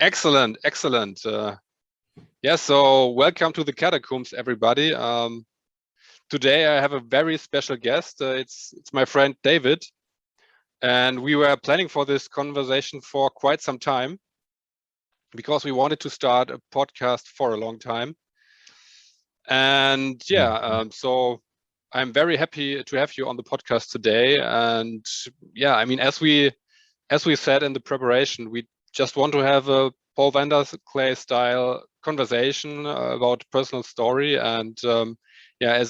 Excellent, excellent. Yeah, so welcome to the Catacombs, everybody. Today I have a very special guest. It's my friend David, and we were planning for this conversation for quite some time because we wanted to start a podcast for a long time. And yeah, so I'm very happy to have you on the podcast today. And yeah, I mean, as we said in the preparation, we just want to have a Paul van der Clay style conversation about personal story, and yeah,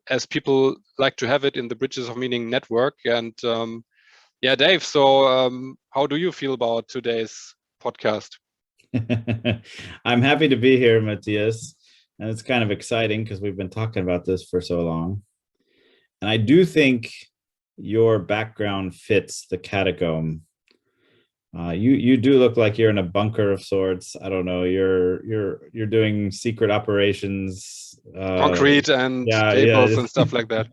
as people like to have it in the Bridges of Meaning network. And yeah, Dave, so how do you feel about today's podcast? I'm happy to be here, Matthias, and it's kind of exciting because we've been talking about this for so long. And I do think your background fits the catacomb. You do look like you're in a bunker of sorts. I don't know. You're doing secret operations, concrete and cables and stuff like that.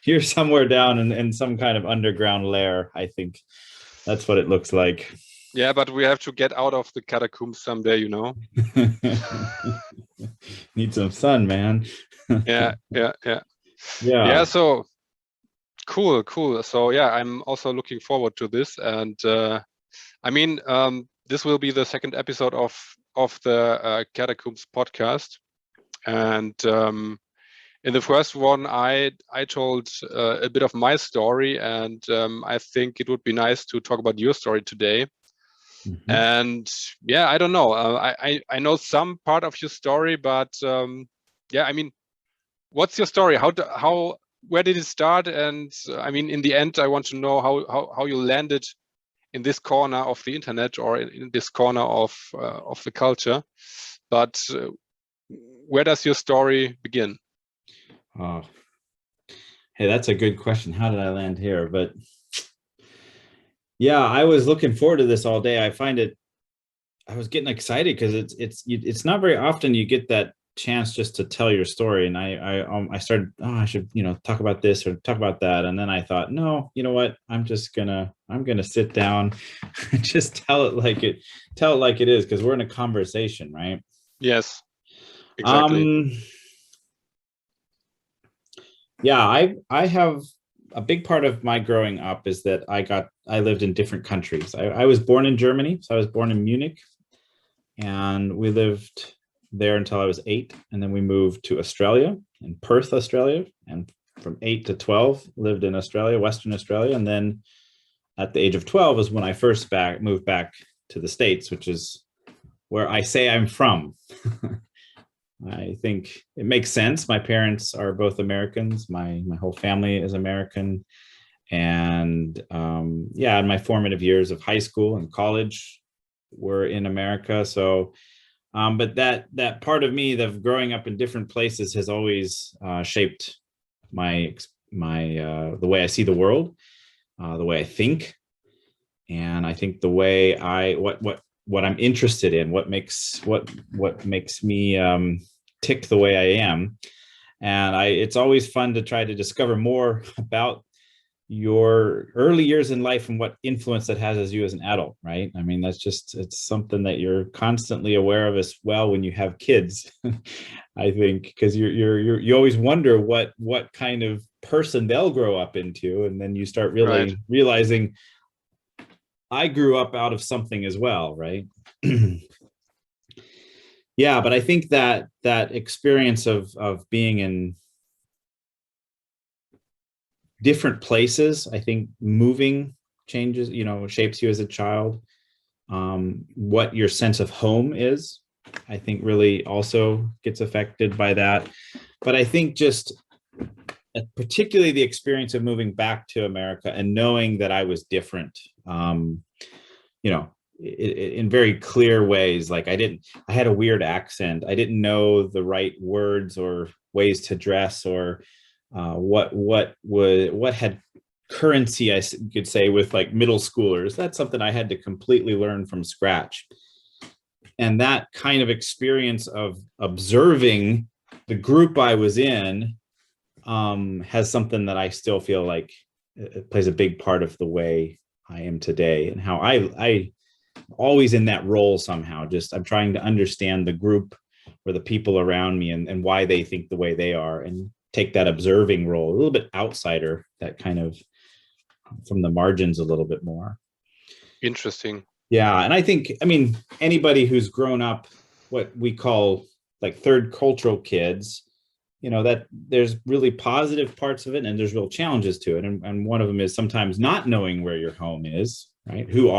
You're somewhere down in some kind of underground lair. I think that's what it looks like. Yeah, but we have to get out of the catacombs someday, you know. Need some sun, man. Yeah. So cool. So yeah, I'm also looking forward to this, and I mean, this will be the second episode of the Catacombs podcast, and in the first one, I told a bit of my story, and I think it would be nice to talk about your story today. Mm-hmm. And yeah, I don't know. I know some part of your story, but yeah, I mean, what's your story? Where did it start? And I mean, in the end, I want to know how you landed in this corner of the internet, or in this corner of the culture. But where does your story begin? Oh, hey, that's a good question. How did I land here? But yeah, I was looking forward to this all day. I was getting excited because it's not very often you get that chance just to tell your story. And I started, I should, talk about this or talk about that. And then I thought, no, you know what? I'm gonna sit down and just tell it like it is, because we're in a conversation, right? Yes, exactly. Yeah, I have a big part of my growing up is that I lived in different countries. I was born in Germany, so I was born in Munich, and we lived there until I was 8, and then we moved to Australia, in Perth, Australia, and from 8 to 12 lived in Australia, Western Australia, and then at the age of 12 is when I first moved back to the States, which is where I say I'm from. I think it makes sense. My parents are both Americans. My whole family is American. And yeah, in my formative years of high school and college were in America. So, but that part of me of growing up in different places has always shaped my the way I see the world, the way I think. And I think the way what I'm interested in, what makes me tick the way I am. And it's always fun to try to discover more about your early years in life and what influence that has as you as an adult, right? I mean, it's something that you're constantly aware of as well when you have kids. I think, because you always wonder what kind of person they'll grow up into, and then you start really realizing I grew up out of something as well, right? Yeah, but I think that experience of being in different places, I think moving changes, shapes you as a child. What your sense of home is, I think, really also gets affected by that. But I think just particularly the experience of moving back to America and knowing that I was different, in very clear ways. Like I had a weird accent. I didn't know the right words or ways to dress, or what had currency, I could say, with like middle schoolers. That's something I had to completely learn from scratch. And that kind of experience of observing the group I was in has something that I still feel like it plays a big part of the way I am today, and how I always in that role somehow. Just I'm trying to understand the group or the people around me and why they think the way they are, and take that observing role, a little bit outsider, that kind of from the margins a little bit more. Interesting. Yeah. And I think, I mean, anybody who's grown up what we call like third cultural kids, you know, that there's really positive parts of it and there's real challenges to it. And one of them is sometimes not knowing where your home is, right? Who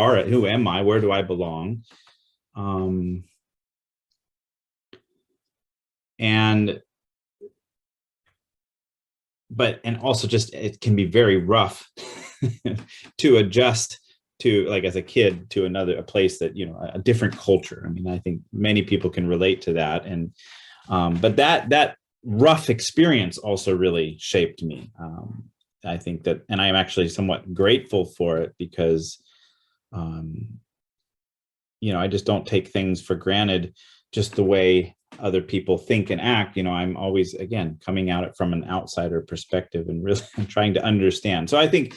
am I? Where do I belong? And also just, it can be very rough to adjust to, like as a kid, to a place that, you know, a different culture. I mean, I think many people can relate to that. And, but that rough experience also really shaped me. I think that, and I am actually somewhat grateful for it because, you know, I just don't take things for granted just the way other people think and act. You know, I'm always, again, coming at it from an outsider perspective and really trying to understand. So I think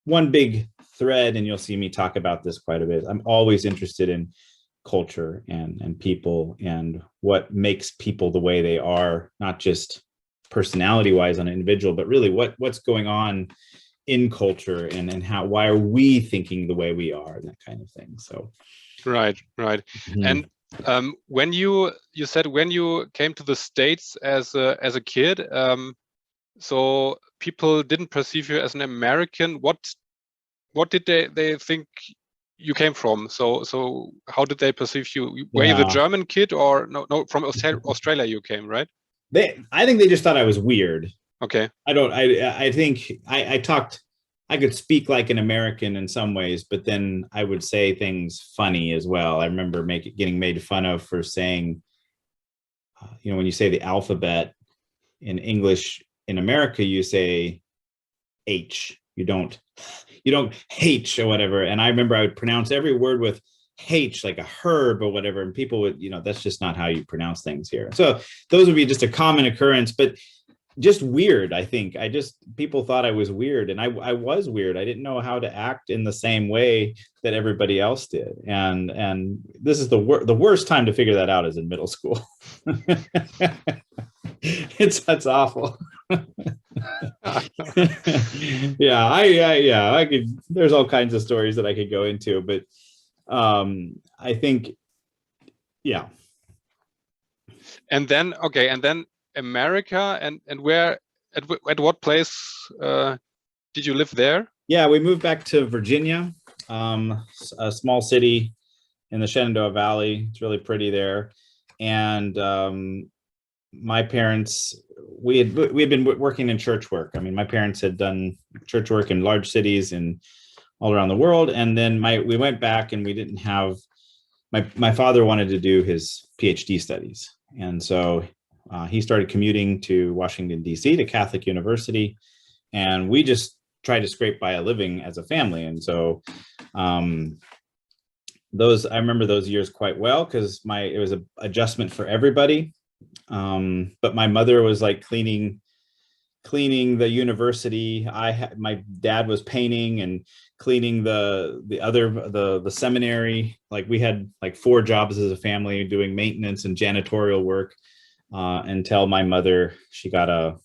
one big thread, and you'll see me talk about this quite a bit, I'm always interested in culture and people and what makes people the way they are, not just personality wise on an individual, but really what's going on in culture and why are we thinking the way we are, and that kind of thing. So right. And when you said when you came to the States as a kid, so people didn't perceive you as an American. What did they think you came from? So how did they perceive you? Were you the German kid, or no from Australia you came, right? I think they just thought I was weird. Okay. I think I could speak like an American in some ways, but then I would say things funny as well. I remember getting made fun of for saying, you know, when you say the alphabet in English in America, you say H. You don't H or whatever. And I remember I would pronounce every word with H, like a herb or whatever. And people would, you know, that's just not how you pronounce things here. So those would be just a common occurrence, but just weird. I think people thought I was weird, and I was weird. I didn't know how to act in the same way that everybody else did. And this is the worst time to figure that out is in middle school. That's awful. I could, there's all kinds of stories that I could go into, but I think, yeah. And then America, and where, at what place did you live there? Yeah, we moved back to Virginia, a small city in the Shenandoah Valley. It's really pretty there. And my parents, we had been working in church work. I mean, my parents had done church work in large cities and all around the world. And then we went back, and we didn't have, my father wanted to do his PhD studies. And so he started commuting to Washington, D.C., to Catholic University. And we just tried to scrape by a living as a family. And so I remember those years quite well, because it was an adjustment for everybody. But my mother was like cleaning the university. My dad was painting and cleaning the seminary. Like we had like 4 jobs as a family, doing maintenance and janitorial work, until my mother, she got a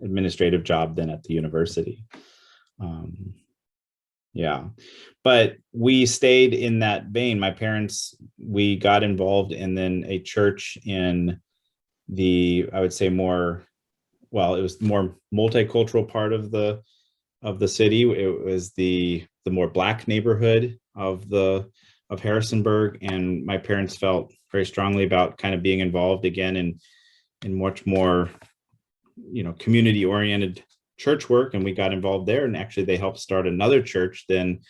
administrative job then at the university. But we stayed in that vein. My parents, we got involved in then a church in I would say it was more multicultural part of the city. It was the more Black neighborhood of Harrisonburg, and my parents felt very strongly about kind of being involved again in much more, you know, community oriented church work. And we got involved there, and actually they helped start another church then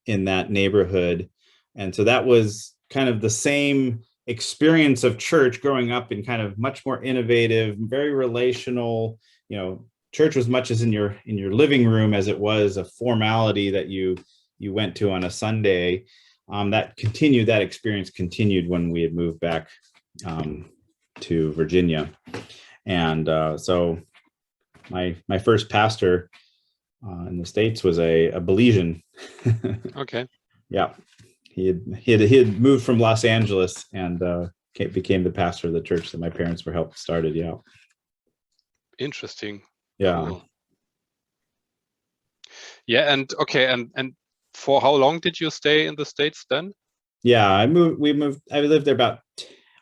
in that neighborhood. And so that was kind of the same experience of church growing up in kind of much more innovative, very relational. You know, church was much as in your living room as it was a formality that you went to on a Sunday. That experience continued when we had moved back to Virginia. And so my first pastor in the States was a Belizean. Okay. Yeah. he had moved from Los Angeles and became the pastor of the church that my parents were helped started. Yeah. Interesting. Yeah. Cool. Yeah, and okay, and for how long did you stay in the States then? Yeah, I lived there about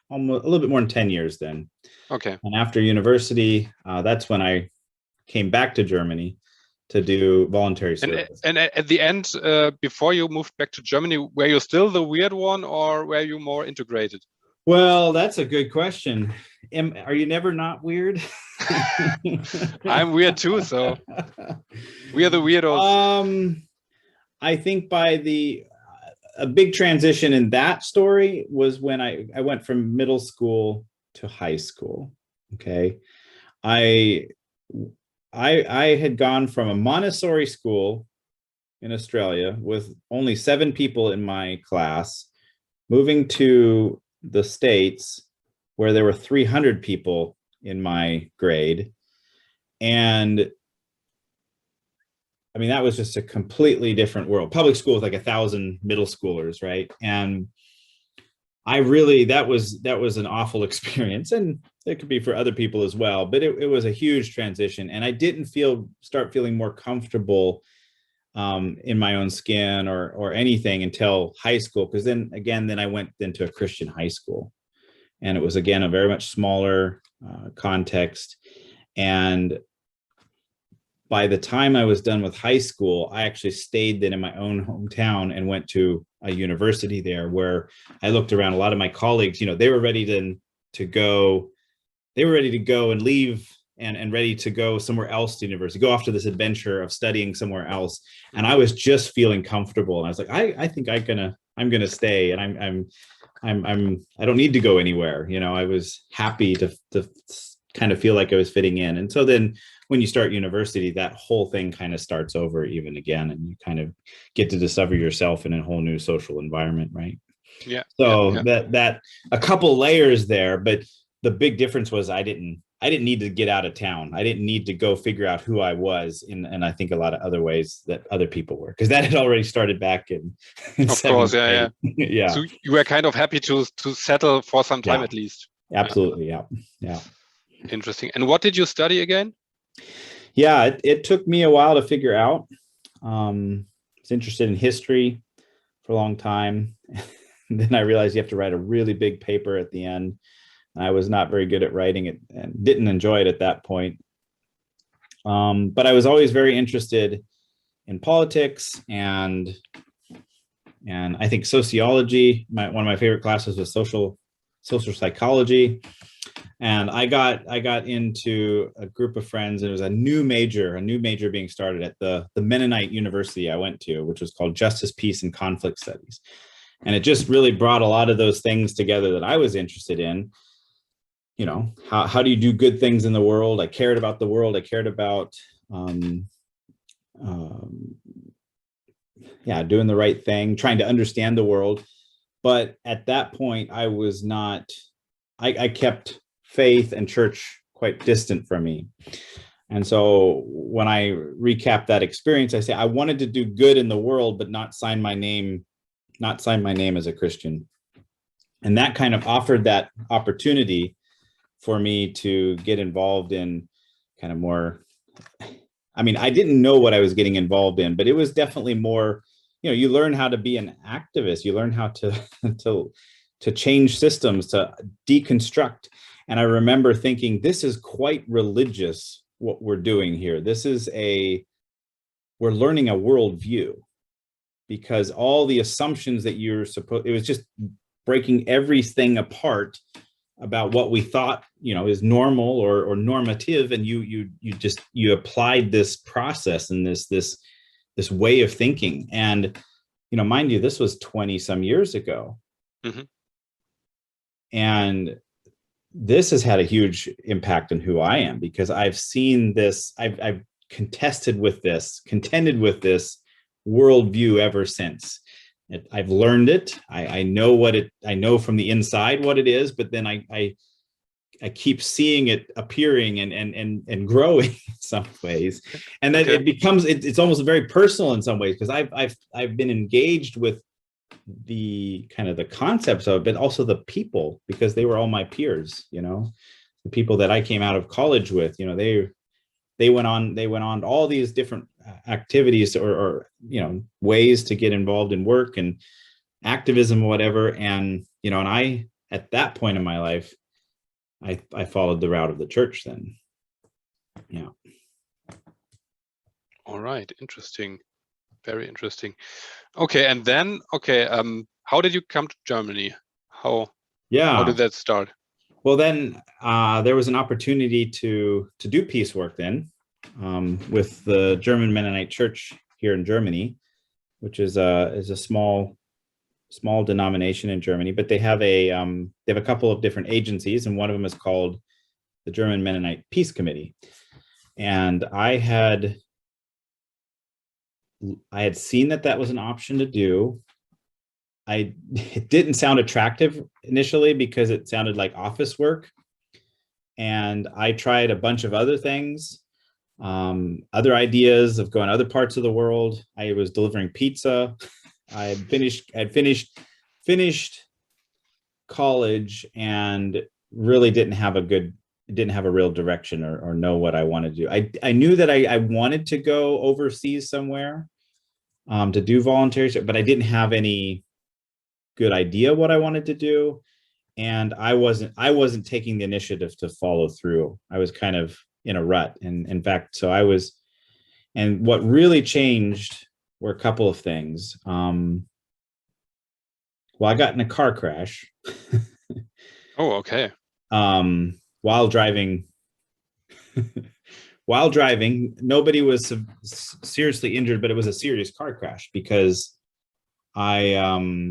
almost a little bit more than 10 years then. Okay. And after university, that's when I came back to Germany to do voluntary service. And at the end, before you moved back to Germany, were you still the weird one, or were you more integrated? Well, that's a good question. Are you never not weird? I'm weird too, so we are the weirdos. I think a big transition in that story was when I went from middle school to high school. Okay. I had gone from a Montessori school in Australia with only 7 people in my class, moving to the States where there were 300 people in my grade. And I mean, that was just a completely different world. Public school with like 1,000 middle schoolers, right? And that was an awful experience, and it could be for other people as well, but it was a huge transition, and I didn't start feeling more comfortable in my own skin or anything until high school, because then I went into a Christian high school, and it was again a very much smaller context. And by the time I was done with high school, I actually stayed then in my own hometown and went to a university there, where I looked around. A lot of my colleagues, they were ready to go. They were ready to go and leave and ready to go somewhere else to university, go off to this adventure of studying somewhere else. And I was just feeling comfortable. And I was like, I think I'm gonna stay, and I don't need to go anywhere. I was happy to kind of feel like I was fitting in. And so then when you start university, that whole thing kind of starts over even again, and you kind of get to discover yourself in a whole new social environment, right? Yeah. So that a couple layers there, but the big difference was I didn't need to get out of town. I didn't need to go figure out who I was in I think a lot of other ways that other people were, because that had already started back in of course, yeah. Yeah. So you were kind of happy to settle for some time at least. Absolutely, yeah. Interesting. And what did you study again? Yeah, it took me a while to figure out. I was interested in history for a long time. And then I realized you have to write a really big paper at the end. I was not very good at writing it and didn't enjoy it at that point. But I was always very interested in politics and I think sociology. One of my favorite classes was social psychology. And I got into a group of friends, and it was a new major being started at the Mennonite university I went to, which was called Justice, Peace, and Conflict Studies. And it just really brought a lot of those things together that I was interested in. How do you do good things in the world? I cared about the world. I cared about, doing the right thing, trying to understand the world. But at that point, I kept faith and church quite distant from me. And so when I recap that experience, I say I wanted to do good in the world, but not sign my name as a Christian. And that kind of offered that opportunity for me to get involved in kind of more, I didn't know what I was getting involved in, but it was definitely more, you learn how to be an activist, you learn how to change systems, to deconstruct. And I remember thinking, this is quite religious, what we're doing here. We're learning a worldview, because all the assumptions that it was just breaking everything apart about what we thought, is normal or normative. And you applied this process and this way of thinking. And, mind you, this was 20 some years ago. Mm-hmm. And this has had a huge impact on who I am, because I've seen this, I've contended with this worldview ever since. I've learned it. I know from the inside what it is, but then I keep seeing it appearing and growing in some ways. And then it becomes, it's almost very personal in some ways, because I've been engaged with the kind of the concepts of it, but also the people, because they were all my peers, the people that I came out of college with, they went on to all these different activities or ways to get involved in work and activism or whatever. And, and I, at that point in my life, I followed the route of the church then. Yeah. All right. Interesting. Very interesting. Okay. And then, okay. How did you come to Germany? How did that start? Well, then there was an opportunity to do peace work then with the German Mennonite Church here in Germany, which is a small denomination in Germany, but they have a couple of different agencies, and one of them is called the German Mennonite Peace Committee. And I had seen that was an option to do. It didn't sound attractive initially because it sounded like office work. And I tried a bunch of other things, other ideas of going to other parts of the world. I was delivering pizza. I had finished college and really didn't have a real direction or know what I wanted to do. I knew that I wanted to go overseas somewhere to do voluntary, but I didn't have any good idea what I wanted to do. And I wasn't taking the initiative to follow through. I was kind of in a rut. And in fact, and what really changed were a couple of things. Well, I got in a car crash. Oh, okay. While driving, nobody was seriously injured, but it was a serious car crash because I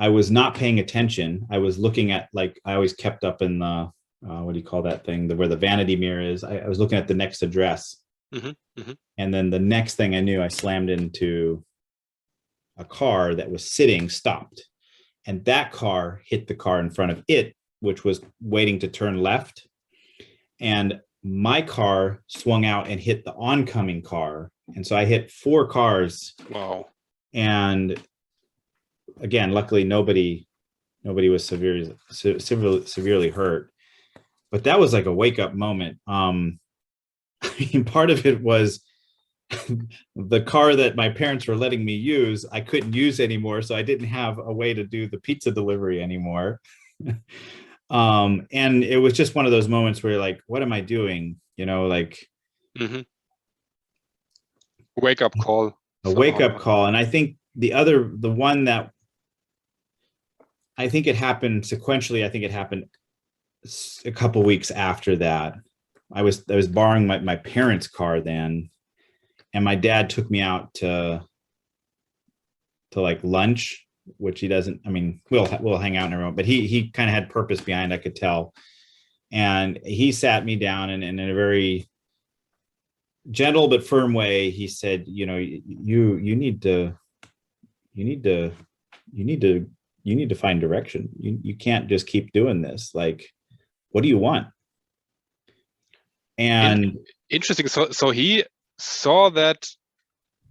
was not paying attention. I was looking at, like, I always kept up in the, what do you call that thing? Where the vanity mirror is. I was looking at the next address. Mm-hmm, mm-hmm. And then the next thing I knew, I slammed into a car that was stopped. And that car hit the car in front of it, which was waiting to turn left. And my car swung out and hit the oncoming car. And so I hit 4 cars. Wow. And again, luckily nobody was severely hurt, but that was like a wake up moment. I mean, part of it was the car that my parents were letting me use, I couldn't use anymore. So I didn't have a way to do the pizza delivery anymore. And it was just one of those moments where you're like, what am I doing? Mm-hmm. Wake up call. Wake up call. And I think the one that I think it happened sequentially. I think it happened a couple weeks after that. I was borrowing my parents' car then, and my dad took me out to like lunch, which he doesn't. I mean, we'll hang out in a room, but he kind of had purpose behind, I could tell, and he sat me down and in a very gentle but firm way, he said, you need to find direction. You can't just keep doing this. Like, what do you want? And interesting. So he saw that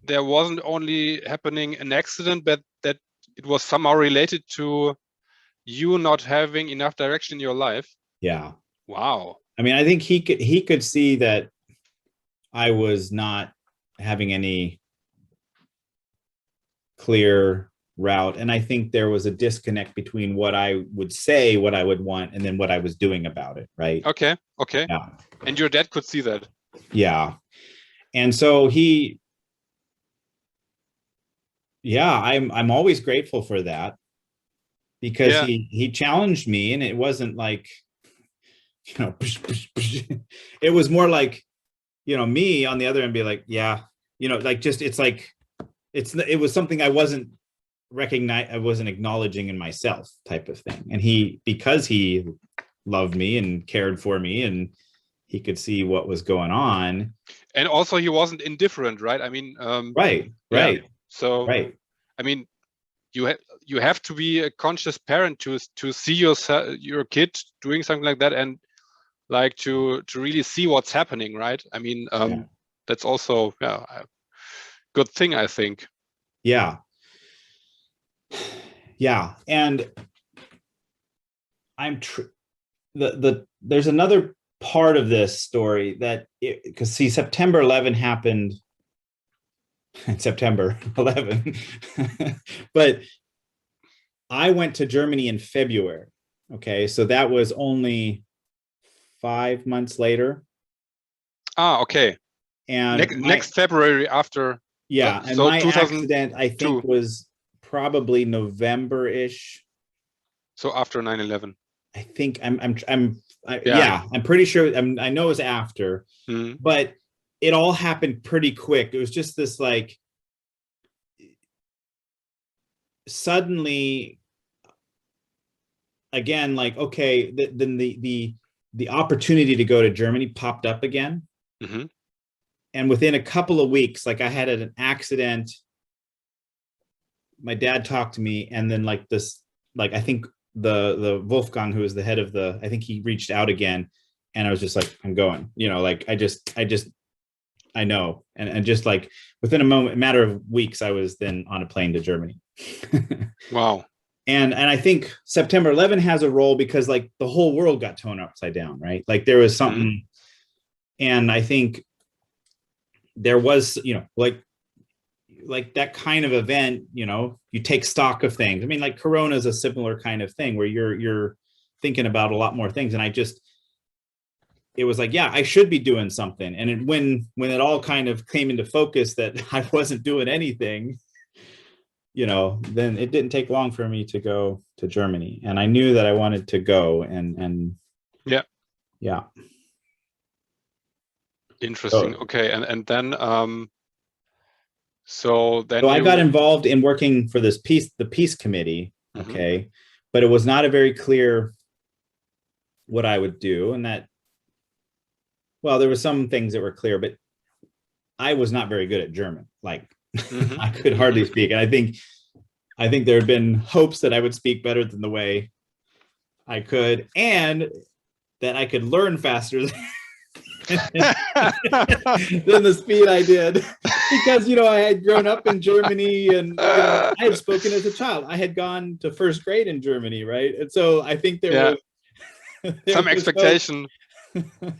there wasn't only happening an accident, but that it was somehow related to you not having enough direction in your life. Yeah. Wow. I mean, I think he could see that I was not having any clear route. And I think there was a disconnect between what I would say, what I would want, and then what I was doing about it. Right. Okay. Yeah. And your dad could see that. Yeah. And so I'm always grateful for that, because he challenged me, and it wasn't like, it was more like, me on the other end be like, like, just, it's like, it was something I wasn't acknowledging in myself, type of thing. And because he loved me and cared for me, and he could see what was going on. And also he wasn't indifferent, right? I mean, right. So, right. I mean, you have to be a conscious parent to see your kid doing something like that, and like to really see what's happening, right? I mean, that's also a good thing, I think. Yeah. Yeah, and there's another part of this story that, because see, September 11 happened in September 11, but I went to Germany in February. Okay, so that was only 5 months later. Ah, okay. And next February after. Yeah, and so my accident, I think, was probably November-ish. So after 9/11. I think I'm pretty sure. I know it was after, but it all happened pretty quick. It was just this like suddenly, again, like, okay, then the opportunity to go to Germany popped up again. And within a couple of weeks, like, I had an accident. My dad talked to me, and then like this, like, I think the Wolfgang, who was the head of I think he reached out again, and I was just like, I'm going, like, I know. And just like within a matter of weeks, I was then on a plane to Germany. Wow. And I think September 11 has a role because like the whole world got turned upside down, right? Like there was something, and I think there was, like that kind of event, you take stock of things. I mean, like Corona is a similar kind of thing where you're thinking about a lot more things. And it was like, yeah, I should be doing something. And when it all kind of came into focus that I wasn't doing anything, then it didn't take long for me to go to Germany. And I knew that I wanted to go, and yeah. Interesting. Okay. And then so I got involved in working for the peace committee. Okay. But it was not a very clear what I would do. And well, there were some things that were clear, but I was not very good at German. Like I could hardly speak. And I think there had been hopes that I would speak better than the way I could, and that I could learn faster than the speed I did, because I had grown up in Germany, and I had spoken as a child. I had gone to first grade in Germany, right? And so I think there was some expectation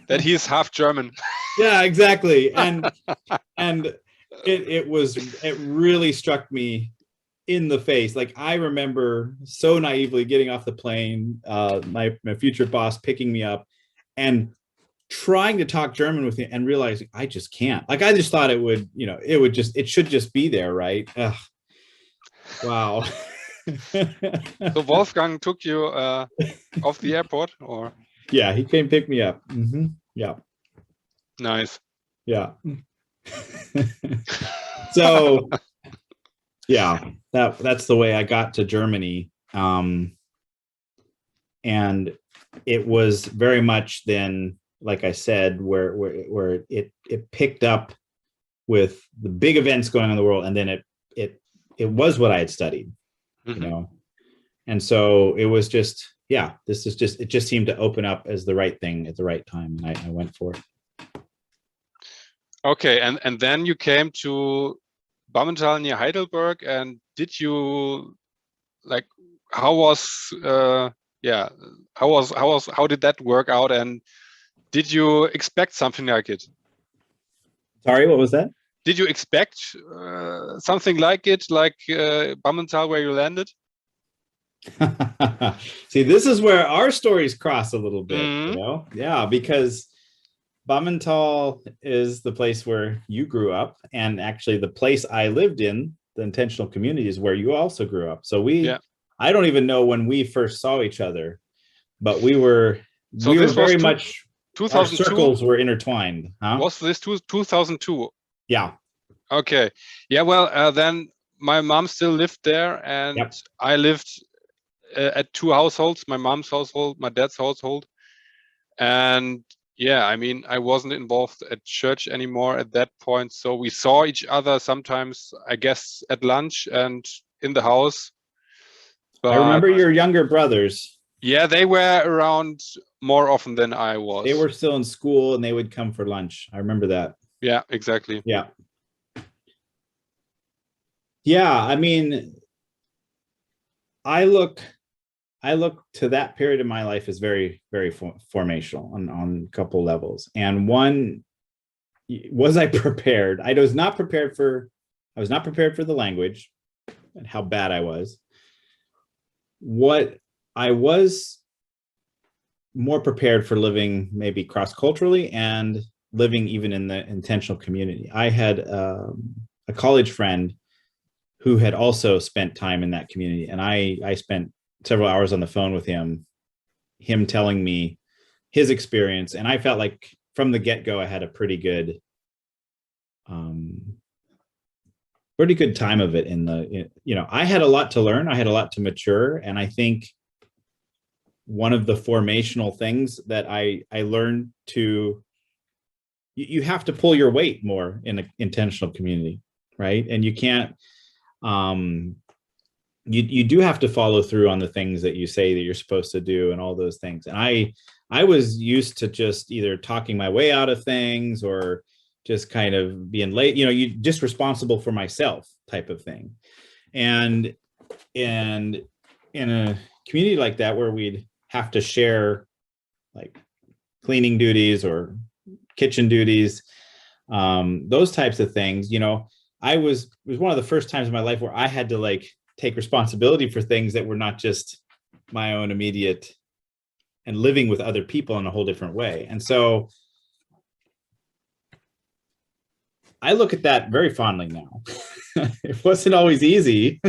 that he's half German. Yeah, exactly. And it really struck me in the face. Like I remember so naively getting off the plane, my future boss picking me up and trying to talk German with me, and realizing I just can't. Like I just thought it should just be there, right? Ugh. Wow. So Wolfgang took you off the airport, or? Yeah, he came pick me up. Yeah. Nice. Yeah. So yeah, that's the way I got to Germany. And it was very much then, like I said, where it picked up with the big events going on in the world, and then it was what I had studied, and so it was just, it just seemed to open up as the right thing at the right time, and I went for it. Okay, and then you came to Bammental near Heidelberg, and did you, like, how did that work out, and did you expect something like it? Sorry, what was that? Did you expect something like it, like Bammental, where you landed? See, this is where our stories cross a little bit, Yeah, because Bammental is the place where you grew up, and actually the place I lived in, the intentional community, is where you also grew up. So I don't even know when we first saw each other, but we were very much, our circles were intertwined. Huh? Was this 2002? Yeah. Okay. Yeah, well, then my mom still lived there, and I lived at two households, my mom's household, my dad's household. And yeah, I mean, I wasn't involved at church anymore at that point. So we saw each other sometimes, I guess, at lunch and in the house. But I remember your younger brothers. Yeah, they were around more often than I was. They were still in school, and they would come for lunch. I remember that. Yeah, exactly. Yeah. Yeah, I mean, I look to that period of my life as very, very formational on a couple levels. And one, was I prepared? I was not prepared for the language and how bad I was. What I was more prepared for living maybe cross-culturally and living even in the intentional community. I had a college friend who had also spent time in that community. And I spent several hours on the phone with him telling me his experience. And I felt like from the get-go, I had a pretty good time of it I had a lot to learn. I had a lot to mature. And I think one of the formational things that I learned you have to pull your weight more in an intentional community, right? And you can't, you do have to follow through on the things that you say that you're supposed to do and all those things. And I was used to just either talking my way out of things or just kind of being late, you just responsible for myself type of thing. And in a community like that, where we'd have to share like cleaning duties or kitchen duties, those types of things, it was one of the first times in my life where I had to like take responsibility for things that were not just my own immediate, and living with other people in a whole different way. And so I look at that very fondly now. It wasn't always easy.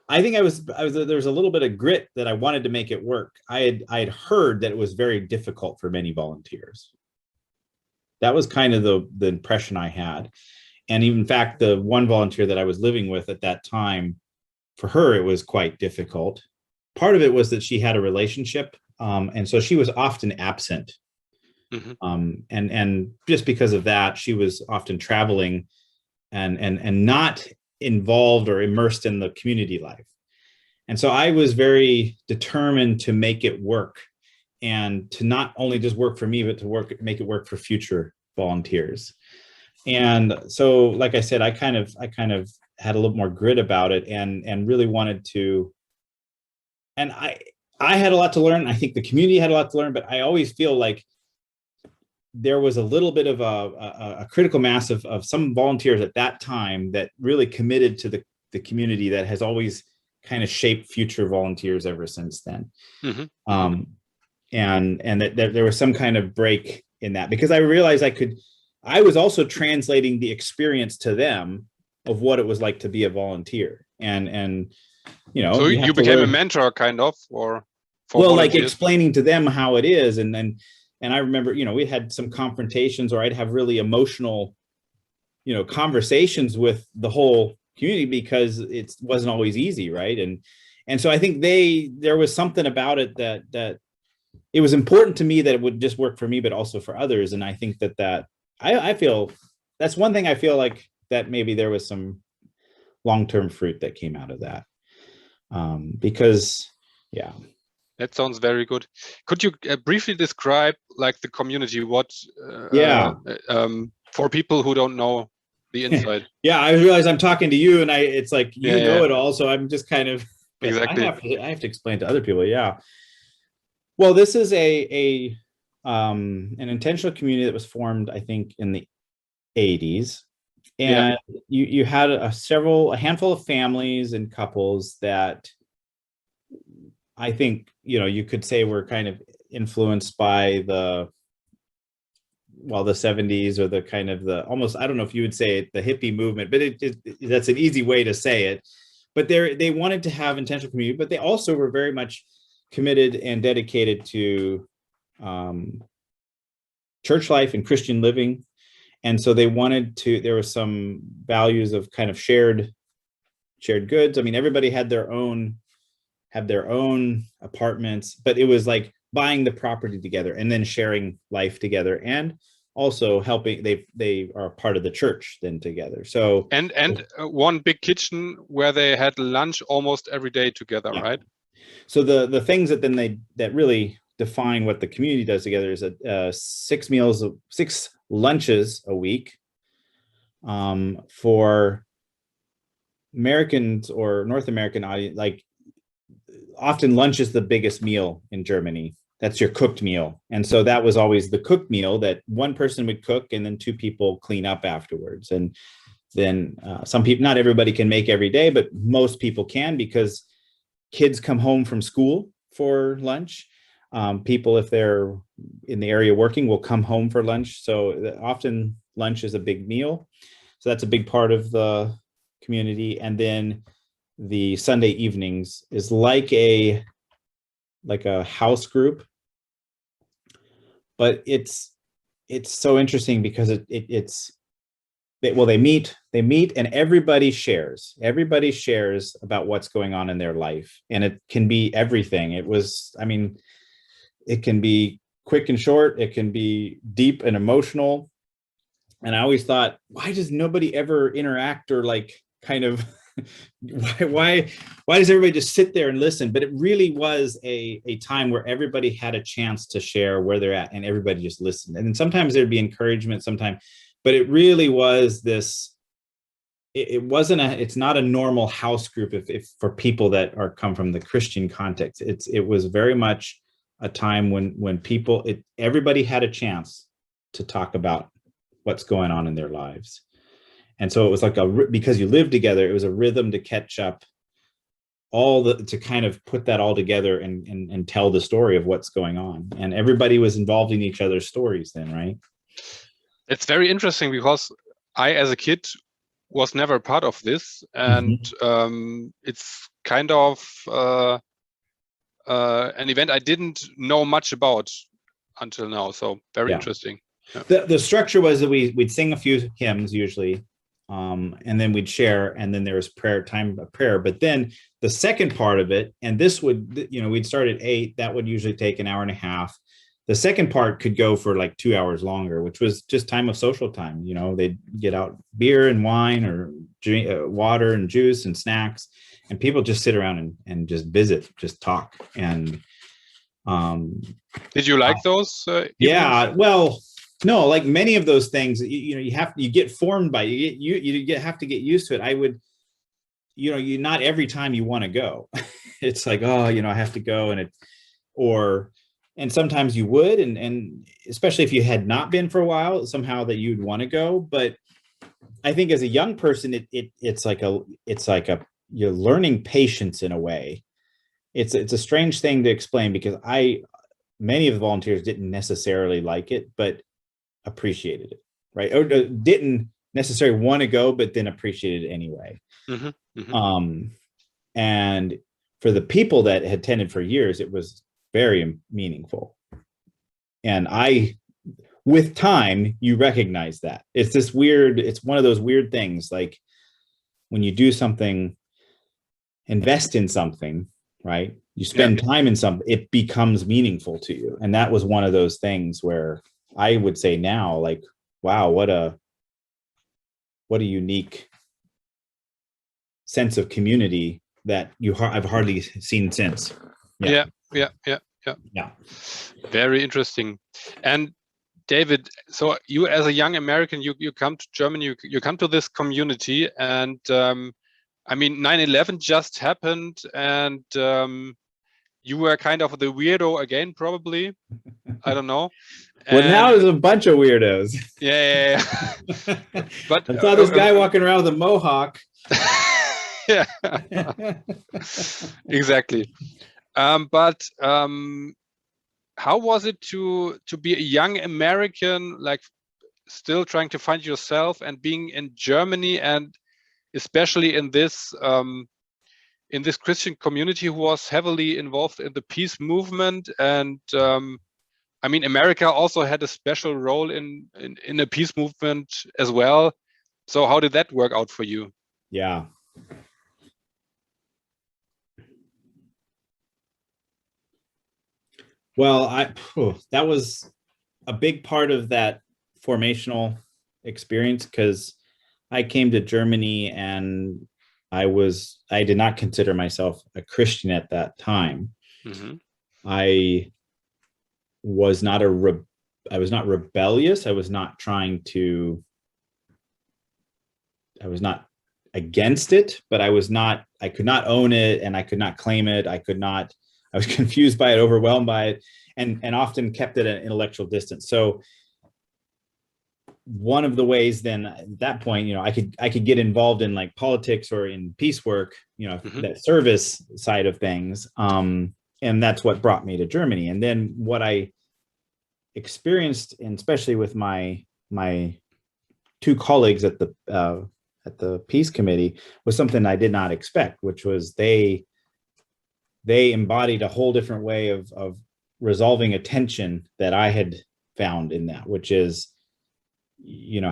I think there was a little bit of grit that I wanted to make it work. I had heard that it was very difficult for many volunteers. That was kind of the impression I had. And even, in fact, the one volunteer that I was living with at that time, for her, it was quite difficult. Part of it was that she had a relationship. And so she was often absent. Mm-hmm. And just because of that, she was often traveling and not involved or immersed in the community life. And so I was very determined to make it work, and to not only just work for me, but to make it work for future volunteers. And so, like I said, I kind of had a little more grit about it, and really wanted to. And I had a lot to learn. I think the community had a lot to learn, but I always feel like there was a little bit of a critical mass of some volunteers at that time that really committed to the community, that has always kind of shaped future volunteers ever since then. Mm-hmm. And that there was some kind of break in that, because I realized I was also translating the experience to them of what it was like to be a volunteer. And so you became a mentor kind of, or like explaining to them how it is. And I remember, we had some confrontations, or I'd have really emotional, conversations with the whole community, because it wasn't always easy, right? And so I think there was something about it that it was important to me that it would just work for me, but also for others. And I think that I feel that's one thing I feel like that maybe there was some long-term fruit that came out of that, because, yeah. That sounds very good. Could you briefly describe like the community? What? For people who don't know the inside. Yeah, I realize I'm talking to you, and it's like know it all, so I'm just kind of exactly. I have to explain to other people. Yeah. Well, this is an intentional community that was formed, I think, in the 80s, and you had a handful of families and couples that I think, you could say we're kind of influenced by the 70s, or the kind of almost, I don't know if you would say it, the hippie movement, but that's an easy way to say it. But they wanted to have intentional community, but they also were very much committed and dedicated to church life and Christian living. And so there were some values of kind of shared goods. I mean, everybody had their own apartments, but it was like buying the property together and then sharing life together, and also helping. They are part of the church then together. So and one big kitchen where they had lunch almost every day together, right? So the things that really define what the community does together is 6 lunches a week, for Americans or North American audience, like often lunch is the biggest meal in Germany. That's your cooked meal. And so that was always the cooked meal that one person would cook and then two people clean up afterwards. And then some people, not everybody can make every day, but most people can, because kids come home from school for lunch. People, if they're in the area working, will come home for lunch. So often lunch is a big meal. So that's a big part of the community. And then the Sunday evenings is like a house group, but it's so interesting because they meet and everybody shares about what's going on in their life, and it can be everything. It can be quick and short, it can be deep and emotional. And I always thought, why does nobody ever interact, or like kind of why does everybody just sit there and listen? But it really was a time where everybody had a chance to share where they're at, and everybody just listened. And then sometimes there'd be encouragement, sometimes, but it really was this, it's not a normal house group if for people that come from the Christian context. It was very much a time when everybody had a chance to talk about what's going on in their lives. And so it was like because you lived together, it was a rhythm to catch up to kind of put that all together and tell the story of what's going on. And everybody was involved in each other's stories then, right? It's very interesting because I, as a kid, was never part of this. And it's kind of an event I didn't know much about until now. So very interesting. Yeah. The structure was that we'd sing a few hymns usually, and then we'd share, and then there was time of prayer. But then the second part of it, and this would, we'd start at 8, that would usually take an hour and a half. The second part could go for like 2 hours longer, which was just time of social time. They'd get out beer and wine, or water and juice and snacks, and people just sit around and just visit, just talk. And did you like those? Yeah, well, no, like many of those things, you get formed by you have to get used to it. I would, not every time you want to go. It's like, oh, I have to go, and sometimes you would, and especially if you had not been for a while, somehow that you'd want to go. But I think as a young person, it's like you're learning patience in a way. It's a strange thing to explain, because many of the volunteers didn't necessarily like it, but appreciated it, right? Or didn't necessarily want to go, but then appreciated it anyway. And for the people that had attended for years, it was very meaningful. And with time, you recognize that. It's one of those weird things, like when you do something, invest in something, right? You spend time in something, it becomes meaningful to you. And that was one of those things where I would say now, like, wow, what a unique sense of community that I've hardly seen since. Yeah. Very interesting. And David, so you, as a young American, you come to Germany, you come to this community, and 9/11 just happened, and you were kind of the weirdo again, probably. I don't know. Well, now there's a bunch of weirdos. Yeah. But I saw this guy walking around with a mohawk. Yeah. Exactly. But how was it to be a young American, like still trying to find yourself, and being in Germany, and especially in this Christian community who was heavily involved in the peace movement? And America also had a special role in the peace movement as well. So how did that work out for you? Yeah. Well, that was a big part of that formational experience, because I came to Germany and I did not consider myself a Christian at that time. I was not rebellious. I was not against it, but I could not own it, and I could not claim it. I was confused by it, overwhelmed by it, and often kept it at an intellectual distance. So one of the ways then at that point, I could get involved in like politics or in peace work, that service side of things. And that's what brought me to Germany. And then what I experienced, and especially with my two colleagues at the peace committee, was something I did not expect, which was they embodied a whole different way of resolving a tension that I had found in that, which is,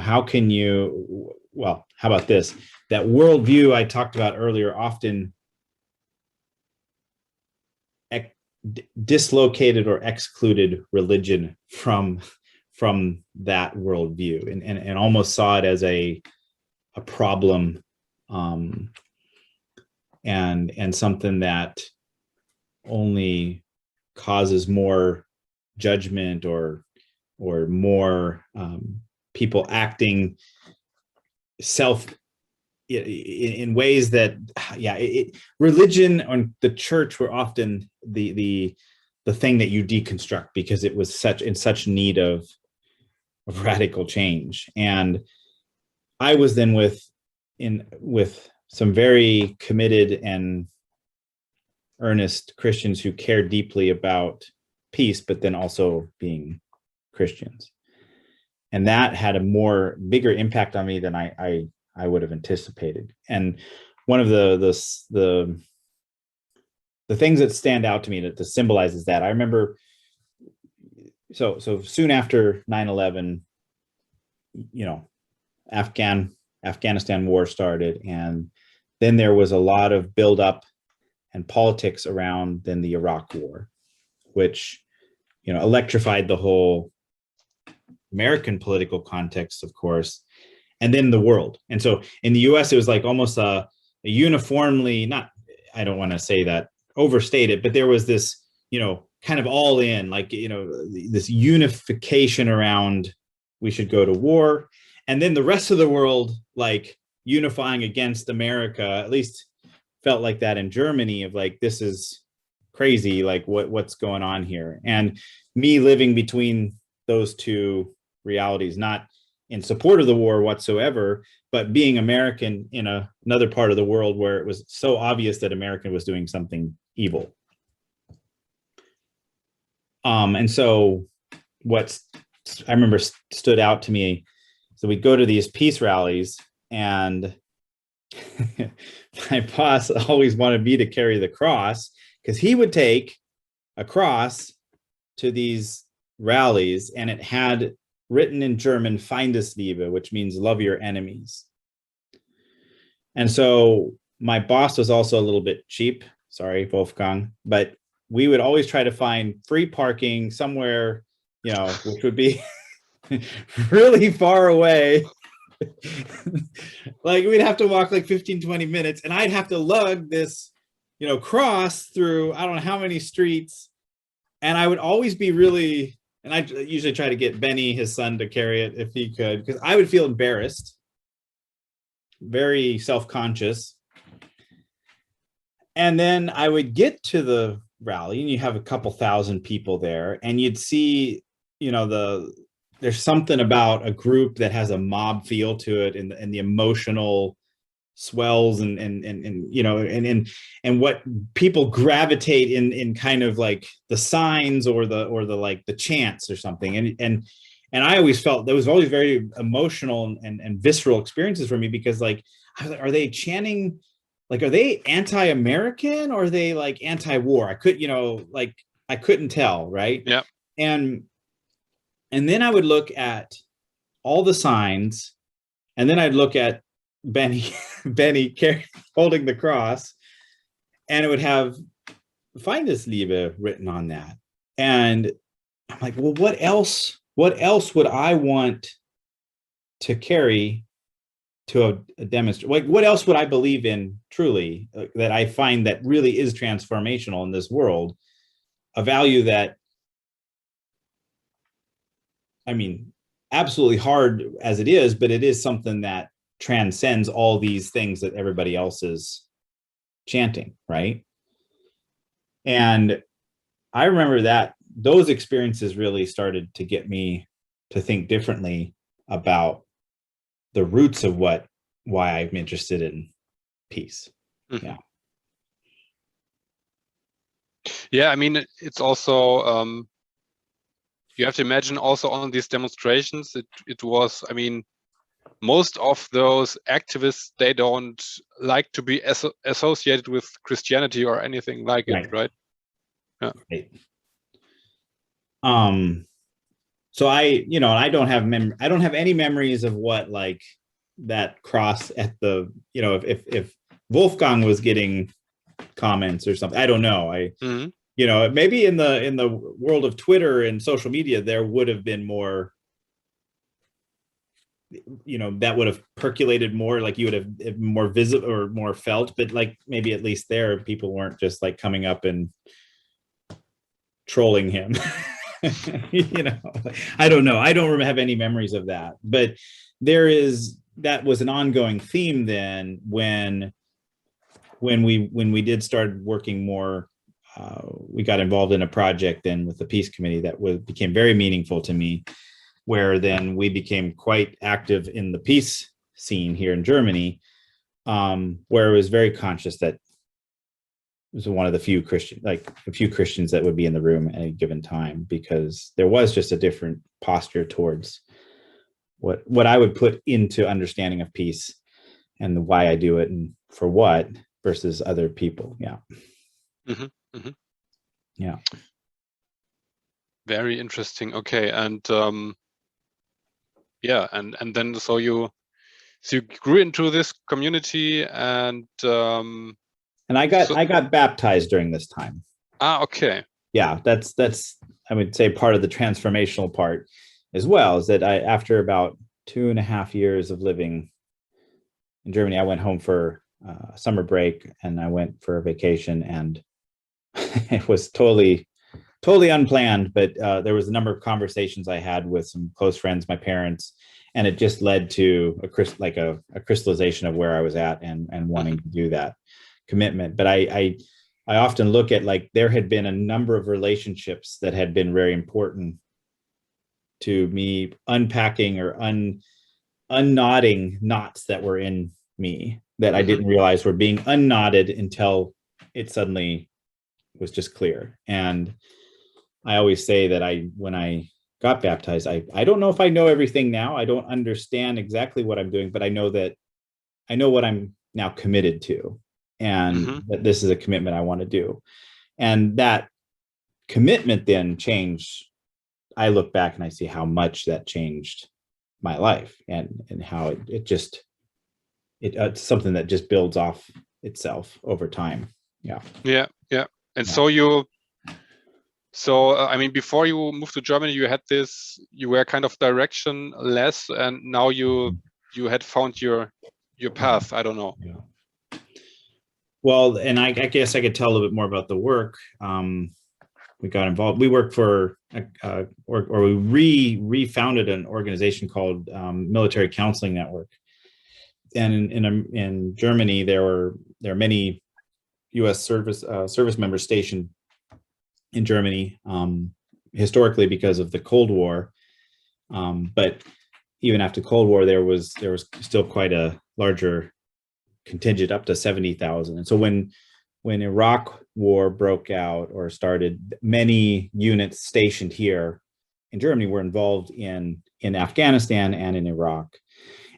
how can you, well, how about this? That worldview I talked about earlier often dislocated or excluded religion from that worldview, and almost saw it as a problem, and something that only causes more judgment or more people acting in ways that, religion and the church were often the thing that you deconstruct, because it was in such need of radical change. And I was then with some very committed and earnest Christians who care deeply about peace, but then also being Christians. And that had a bigger impact on me than I would have anticipated. And one of the things that stand out to me that symbolizes that, I remember, so soon after 9/11, Afghanistan war started, and then there was a lot of buildup and politics around then the Iraq war, which electrified the whole American political context, of course, and then the world. And so in the US, it was like almost a uniformly, not, I don't want to say that, overstated, but there was this, kind of all in, like, this unification around we should go to war. And then the rest of the world, like, unifying against America, at least felt like that in Germany, of like, this is crazy, like what's going on here. And me living between those two realities, not in support of the war whatsoever, but being American in another part of the world where it was so obvious that America was doing something evil. And so what I remember stood out to me, so we'd go to these peace rallies, and my boss always wanted me to carry the cross, because he would take a cross to these rallies, and it had written in German, Feindesliebe, which means love your enemies. And so my boss was also a little bit cheap, sorry, Wolfgang, but we would always try to find free parking somewhere, which would be really far away. Like, we'd have to walk like 15-20 minutes, and I'd have to lug this cross through I don't know how many streets, and I would always be really, and I usually try to get Benny, his son, to carry it if he could, because I would feel embarrassed, very self-conscious. And then I would get to the rally, and you have a couple thousand people there, and you'd see, there's something about a group that has a mob feel to it, and the emotional swells and what people gravitate in kind of like the signs or the like the chants or something. And I always felt there was always very emotional and visceral experiences for me, because like, I was like, are they chanting, like, are they anti-American or are they like anti-war? I couldn't tell, right? Yeah. And then I would look at all the signs, and then I'd look at Benny holding the cross, and it would have Feindesliebe written on that. And I'm like, well, what else would I want to carry to a demonstration? Like, what else would I believe in truly, that I find that really is transformational in this world? A value that, I mean, absolutely hard as it is, but it is something that transcends all these things that everybody else is chanting, right? And I remember that those experiences really started to get me to think differently about the roots of why I'm interested in peace. Mhm. Yeah. Yeah, I mean, it's also you have to imagine also on these demonstrations, it was, I mean, most of those activists, they don't like to be associated with Christianity or anything like it, right? Yeah. Right. So I don't have any memories of what like that cross at the, if Wolfgang was getting comments or something, I don't know. Mhm. Maybe in the world of Twitter and social media, there would have been more, that would have percolated more, like you would have more visible or more felt, but like maybe at least there people weren't just like coming up and trolling him. I don't know. I don't have any memories of that, but that was an ongoing theme then when we did start working more. We got involved in a project then with the Peace Committee that became very meaningful to me, where then we became quite active in the peace scene here in Germany, where it was very conscious that it was one of the few Christians that would be in the room at a given time, because there was just a different posture towards what I would put into understanding of peace and why I do it and for what versus other people. Yeah. Mm-hmm. Mm-hmm. Yeah. Very interesting. Okay. And yeah, and then so you grew into this community and I got baptized during this time. Okay. Yeah, that's I would say part of the transformational part as well, is that after about 2.5 years of living in Germany, I went home for summer break and I went for a vacation, and it was totally unplanned, but there was a number of conversations I had with some close friends, my parents, and it just led to a crystallization of where I was at and wanting to do that commitment. But I often look at, like, there had been a number of relationships that had been very important to me, unpacking or unknotting knots that were in me that I didn't realize were being unknotted until it suddenly was just clear. And I always say that when I got baptized, I don't know if I know everything now. I don't understand exactly what I'm doing, but I know what I'm now committed to, and that this is a commitment I want to do. And that commitment then changed. I look back and I see how much that changed my life, and how it's something that just builds off itself over time. Yeah. Yeah. Yeah. And so I mean, before you moved to Germany, you were kind of directionless, and now you had found your path. I don't know. Yeah. Well, and I guess I could tell a little bit more about the work. We got involved. We worked for, or we refounded an organization called Military Counseling Network. And in Germany, there are many U.S. service members stationed in Germany, historically because of the Cold War. But even after Cold War, there was still quite a larger contingent, up to 70,000. And so when Iraq war broke out or started, many units stationed here in Germany were involved in Afghanistan and in Iraq.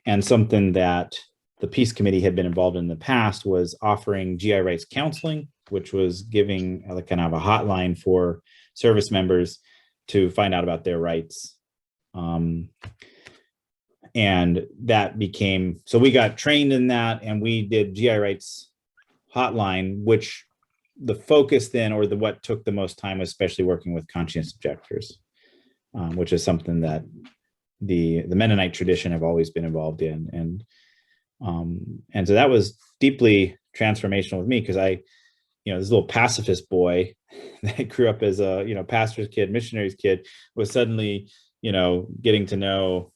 And something that the Peace Committee had been involved in the past was offering GI rights counseling, which was giving kind of a hotline for service members to find out about their rights. And that became, so we got trained in that, and we did GI rights hotline, which the focus then, or what took the most time, was especially working with conscientious objectors, which is something that the Mennonite tradition have always been involved in. And so that was deeply transformational with me, because this little pacifist boy that grew up as a, pastor's kid, missionary's kid, was suddenly, getting to know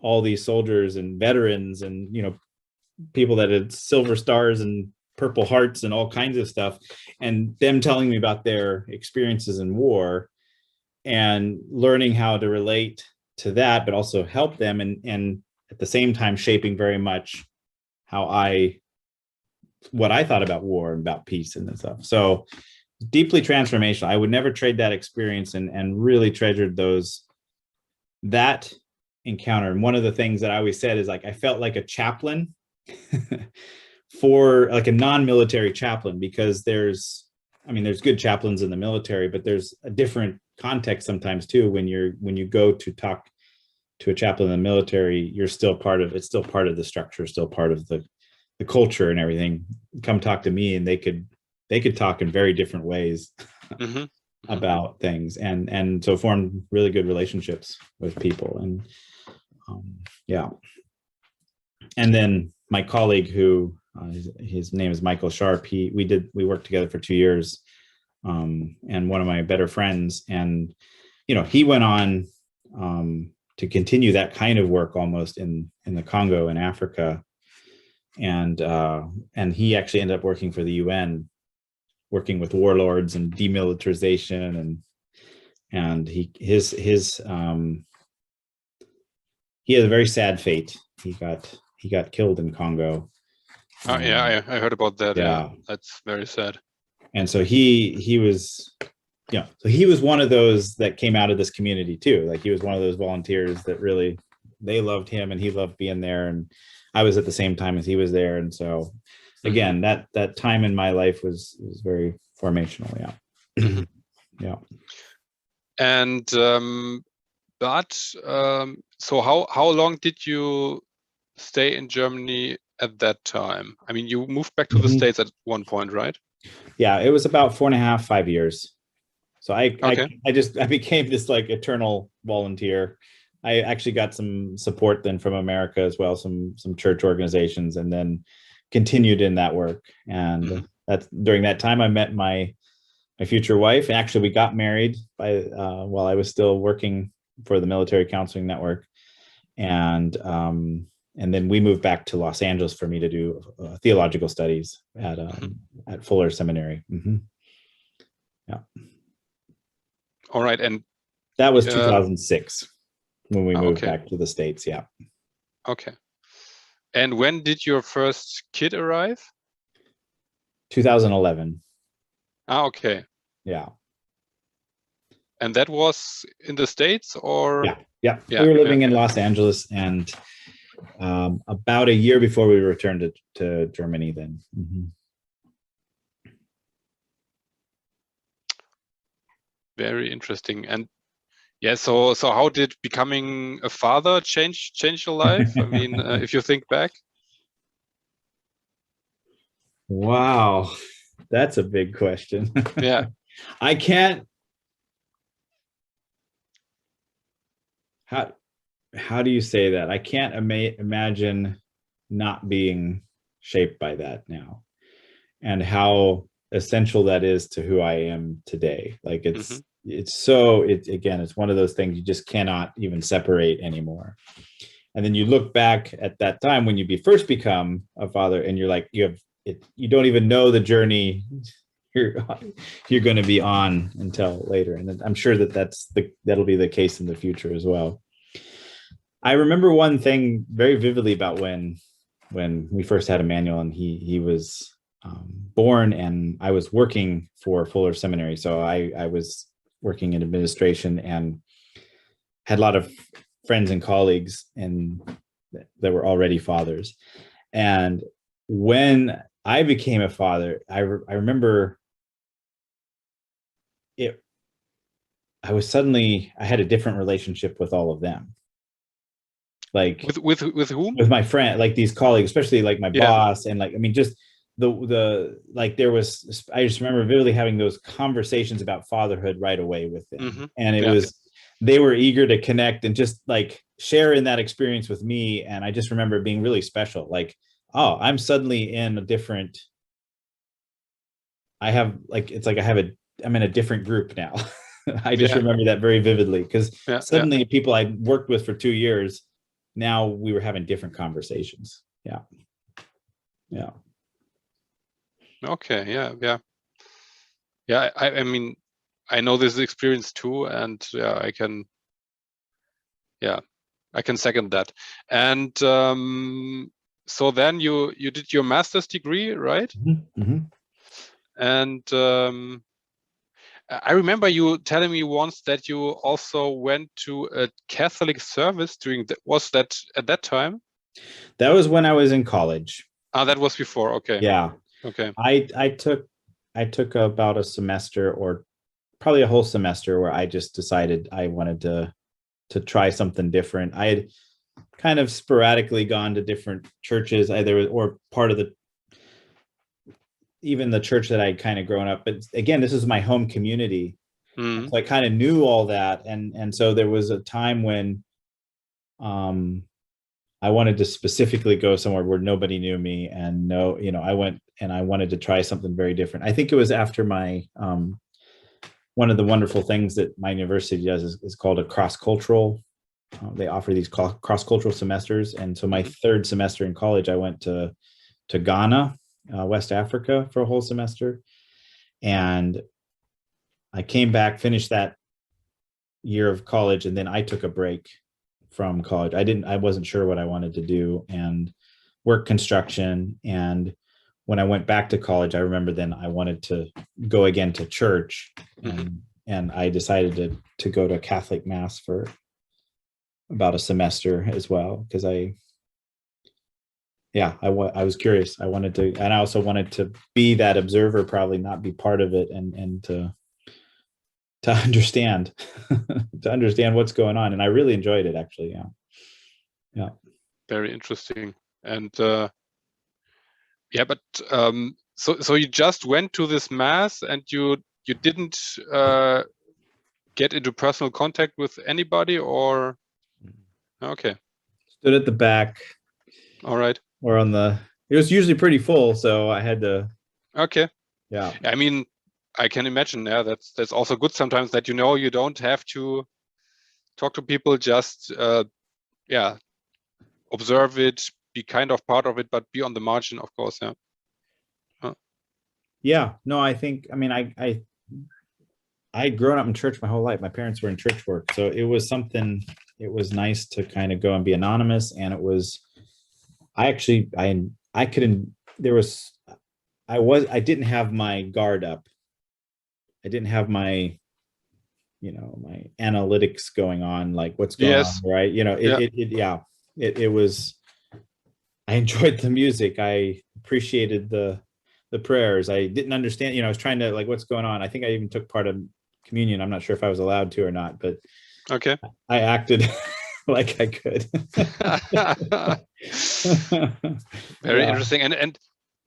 all these soldiers and veterans and, you know, people that had silver stars and purple hearts and all kinds of stuff, and them telling me about their experiences in war and learning how to relate to that, but also help them, and at the same time shaping very much how what I thought about war and about peace and stuff. So deeply transformational. I would never trade that experience, and really treasured that encounter. And one of the things that I always said is, like, I felt like a chaplain for, like, a non-military chaplain, because there's good chaplains in the military, but there's a different context sometimes too. When you go to talk to a chaplain in the military, it's still part of the structure, still part of the culture and everything. Come talk to me, and they could talk in very different ways about things, and so formed really good relationships with people. And yeah. And then my colleague, who his name is Michael Sharp, we worked together for 2 years, and one of my better friends, and, you know, he went on to continue that kind of work almost in the Congo in Africa. And he actually ended up working for the UN, working with warlords and demilitarization, and he had a very sad fate. He got killed in Congo. Oh, yeah, I heard about that. Yeah. That's very sad. And so he was, you know, so he was one of those that came out of this community too. Like, he was one of those volunteers that really, they loved him and he loved being there. And I was at the same time as he was there. And so again, that time in my life was very formational. Yeah. Yeah. And so how long did you stay in Germany at that time? I mean, you moved back to the States at one point, right? Yeah, it was about 4.5, 5 years. So I became this, like, eternal volunteer. I actually got some support then from America as well, some church organizations, and then continued in that work. And that's during that time I met my future wife. And actually, we got married while I was still working for the Military Counseling Network. And then we moved back to Los Angeles for me to do theological studies at Fuller Seminary. Yeah. All right. And that was 2006 when we moved back to the States. Yeah. Okay. And when did your first kid arrive? 2011. Okay. Yeah. And that was in the States, or? Yeah. We were living in Los Angeles, and about a year before we returned to Germany then. Very interesting. And yeah, so how did becoming a father change your life? I mean, if you think back. Wow, that's a big question. Yeah. I can't. How do you say that? I can't imagine not being shaped by that now, and how essential that is to who I am today. Like, it's one of those things you just cannot even separate anymore. And then you look back at that time when you first become a father, and you're like, you don't even know the journey you're going to be on until later. And I'm sure that'll be the case in the future as well. I remember one thing very vividly about when we first had Emmanuel, and he was born, and I was working for Fuller Seminary. So I was working in administration and had a lot of friends and colleagues and that were already fathers. And when I became a father, I remember it. I had a different relationship with all of them. Like, with whom? With my friend, like these colleagues, especially like my boss, and like, I mean, just I just remember vividly having those conversations about fatherhood right away with them. And they were eager to connect and just like share in that experience with me. And I just remember it being really special. Like, oh, I'm suddenly in a different, I'm in a different group now. I just remember that very vividly, because suddenly people I worked with for 2 years now we were having different conversations. Yeah. Yeah. Okay. Yeah. I mean, I know this experience too, and yeah, I can second that. And so then you did your master's degree, right? Mm-hmm. And I remember you telling me once that you also went to a Catholic service during was that at that time? That was when I was in college. Ah, that was before. Okay. Yeah. Okay. I took about a semester, or probably a whole semester, where I just decided I wanted to try something different. I had kind of sporadically gone to different churches, either or part of even the church that I'd kind of grown up. But again, this is my home community. Mm-hmm. So I kind of knew all that. And so there was a time when I wanted to specifically go somewhere where nobody knew me, and I went and I wanted to try something very different. I think it was after my one of the wonderful things that my university does is called a cross-cultural. They offer these cross-cultural semesters, and so my third semester in college, I went to Ghana, West Africa, for a whole semester, and I came back, finished that year of college, and then I took a break from college. I wasn't sure what I wanted to do, and work construction. And when I went back to college, I remember then I wanted to go again to church, and I decided to go to a Catholic mass for about a semester as well, because I was curious. I wanted to, and I also wanted to be that observer, probably not be part of it, and to understand to understand what's going on. And I really enjoyed it, actually. Yeah. Very interesting. And but so you just went to this mass, and you didn't get into personal contact with anybody, or okay, Stood at the back. all right. Or it was usually pretty full, so I had to. Okay. Yeah. I mean, I can imagine. Yeah, that's also good sometimes, that you don't have to talk to people, just observe it, be kind of part of it, but be on the margin, of course. Yeah. Yeah. No, I think, I mean, I'd grown up in church my whole life. My parents were in church work, so it was something. It was nice to kind of go and be anonymous, and it was. I couldn't. I didn't have my guard up. I didn't have my analytics going on, like what's going on, right? It was. I enjoyed the music. I appreciated the prayers. I didn't understand, I was trying to, like, what's going on. I think I even took part of communion. I'm not sure if I was allowed to or not, but okay, I acted like I could. Very interesting. And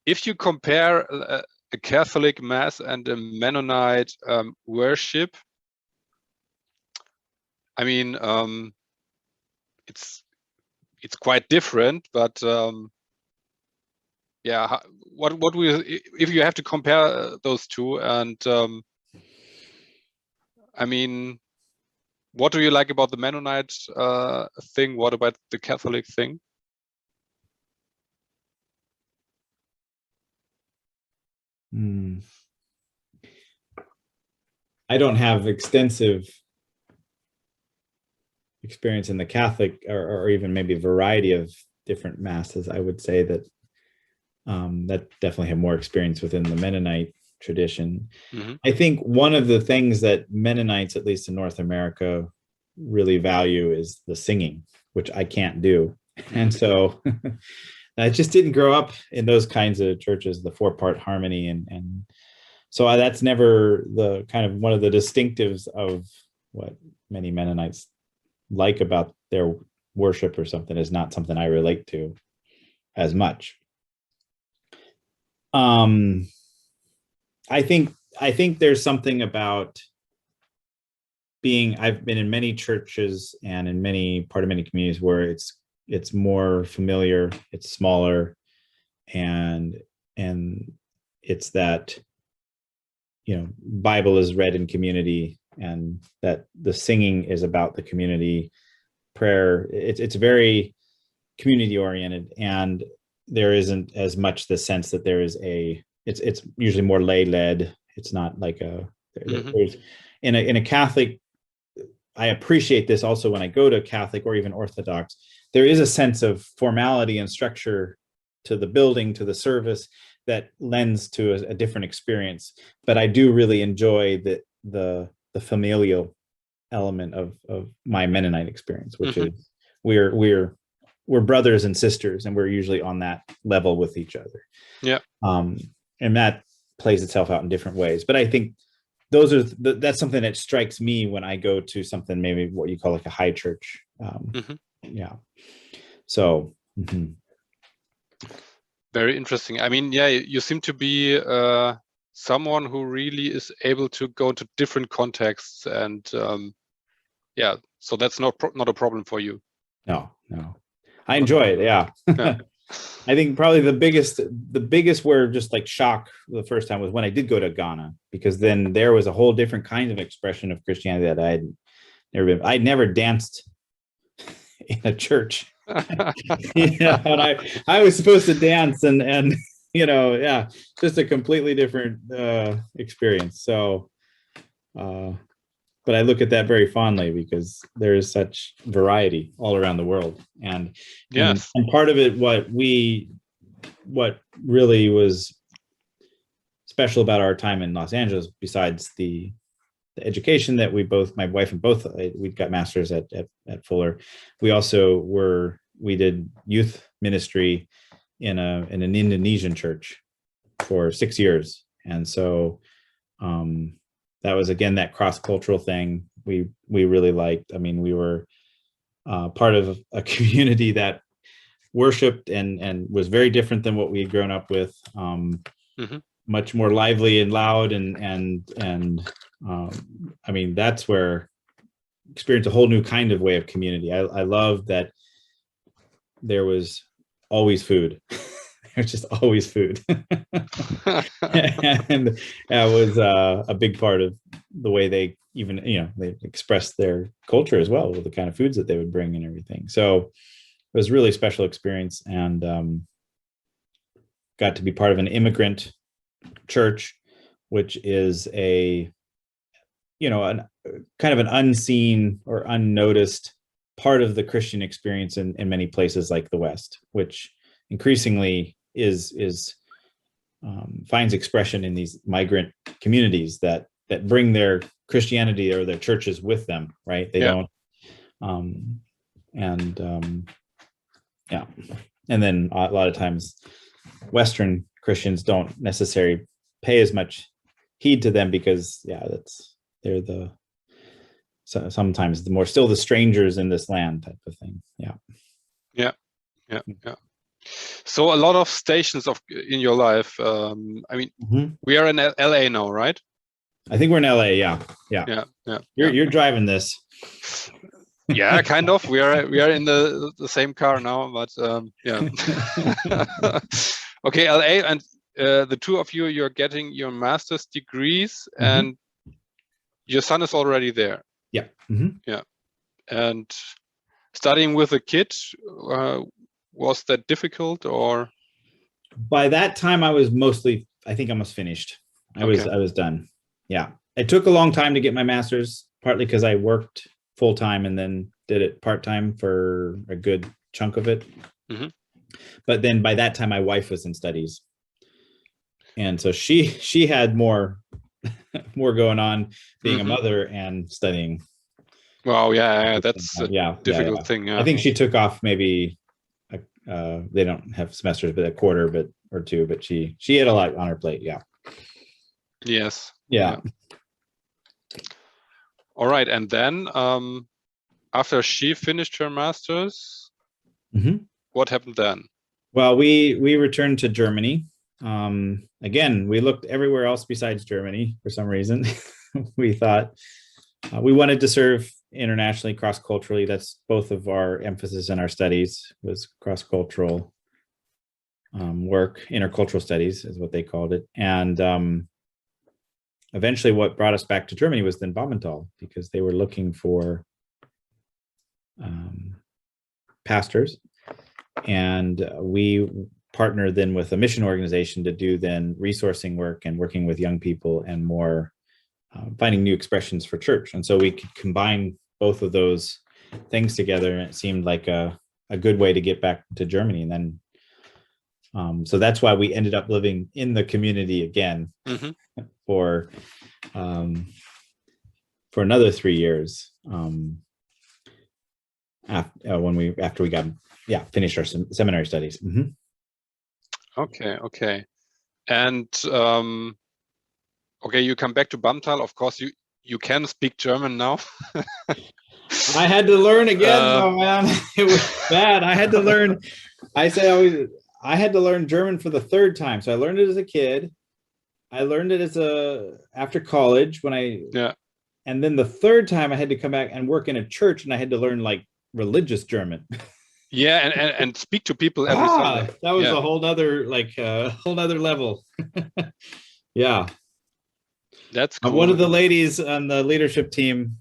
if you compare a Catholic mass and a Mennonite worship, I mean, it's quite different, but what if you have to compare those two, and I mean, what do you like about the Mennonite thing? What about the Catholic thing? I don't have extensive experience in the Catholic, or even maybe a variety of different masses. I would say that that definitely have more experience within the Mennonite tradition. I think one of the things that Mennonites, at least in North America, really value is the singing, which I can't do. And so I just didn't grow up in those kinds of churches, the 4-part harmony. And so that's never the kind of one of the distinctives of what many Mennonites like about their worship or something, is not something I relate to as much. I think there's something about I've been in many churches and in many communities where it's more familiar, it's smaller, and it's that, Bible is read in community, and that the singing is about the community, prayer. It's very community oriented, and there isn't as much the sense that there is it's usually more lay led. It's not like there's in a Catholic. I appreciate this also when I go to Catholic or even Orthodox. There is a sense of formality and structure to the building, to the service, that lends to a different experience. But I do really enjoy the familial element of my Mennonite experience, which is we're brothers and sisters, and we're usually on that level with each other. Yeah. And that plays itself out in different ways. But I think that's something that strikes me when I go to something, maybe what you call like a high church. Yeah. So. Very interesting. I mean, yeah, you seem to be someone who really is able to go to different contexts, and yeah, so that's not a problem for you. No, I enjoy it. Yeah. I think probably the biggest were just like shock the first time was when I did go to Ghana, because then there was a whole different kind of expression of Christianity that I'd never danced in a church. And I was supposed to dance and just a completely different experience. So but I look at that very fondly, because there is such variety all around the world. And yes, and part of it, what really was special about our time in Los Angeles, besides the education that my wife and both, we got masters at Fuller. We did youth ministry in an Indonesian church for 6 years. And so that was, again, that cross-cultural thing we really liked. I mean, we were part of a community that worshiped and was very different than what we had grown up with. Much more lively and loud, and I mean, that's where experience a whole new kind of way of community. I love that there was always food. There's just always food. And that was a big part of the way they even, they expressed their culture as well, with the kind of foods that they would bring and everything. So it was a really special experience, and got to be part of an immigrant church, which is kind of an unseen or unnoticed part of the Christian experience in many places like the West, which increasingly finds expression in these migrant communities that bring their Christianity or their churches with them, right? They don't, and then a lot of times Western Christians don't necessarily pay as much heed to them, because they're sometimes still the strangers in this land type of thing. Yeah. So a lot of stations in your life. I mean, we are in LA now, right? I think we're in LA. Yeah. You're driving this. Yeah, kind of. We are in the same car now, but yeah. Okay, LA, and the two of you're getting your master's degrees, and your son is already there. Yeah. Yeah, and studying with a kid, was that difficult, or? By that time, I think I was finished. I was done. Yeah, it took a long time to get my master's, partly because I worked full time and then did it part time for a good chunk of it. But then by that time, my wife was in studies, and so she had more going on, being a mother and studying. Wow, yeah, that's a difficult thing. Yeah. I think she took off maybe. They don't have semesters, but a quarter, or two. But she had a lot on her plate. Yeah. Yes. Yeah. All right, and then after she finished her master's, what happened then? Well, we returned to Germany. Again, we looked everywhere else besides Germany for some reason. We thought we wanted to serve internationally, cross-culturally. That's both of our emphasis in our studies, was cross-cultural work. Intercultural studies is what they called it. And eventually what brought us back to Germany was then Baumenthal, because they were looking for pastors, and we partner then with a mission organization to do then resourcing work and working with young people and more finding new expressions for church. And so we could combine both of those things together, and it seemed like a good way to get back to Germany. And then so that's why we ended up living in the community again for another 3 years after we got finished our seminary studies. Okay. And okay, you come back to Bamtal. Of course, you can speak German now. I had to learn again, though, man. It was bad. I had to learn. I had to learn German for the third time. So I learned it as a kid. I learned it after college and then the third time I had to come back and work in a church, and I had to learn like religious German. Yeah, and speak to people every Sunday. That was a whole nother level. Yeah. That's cool. One of the ladies on the leadership team,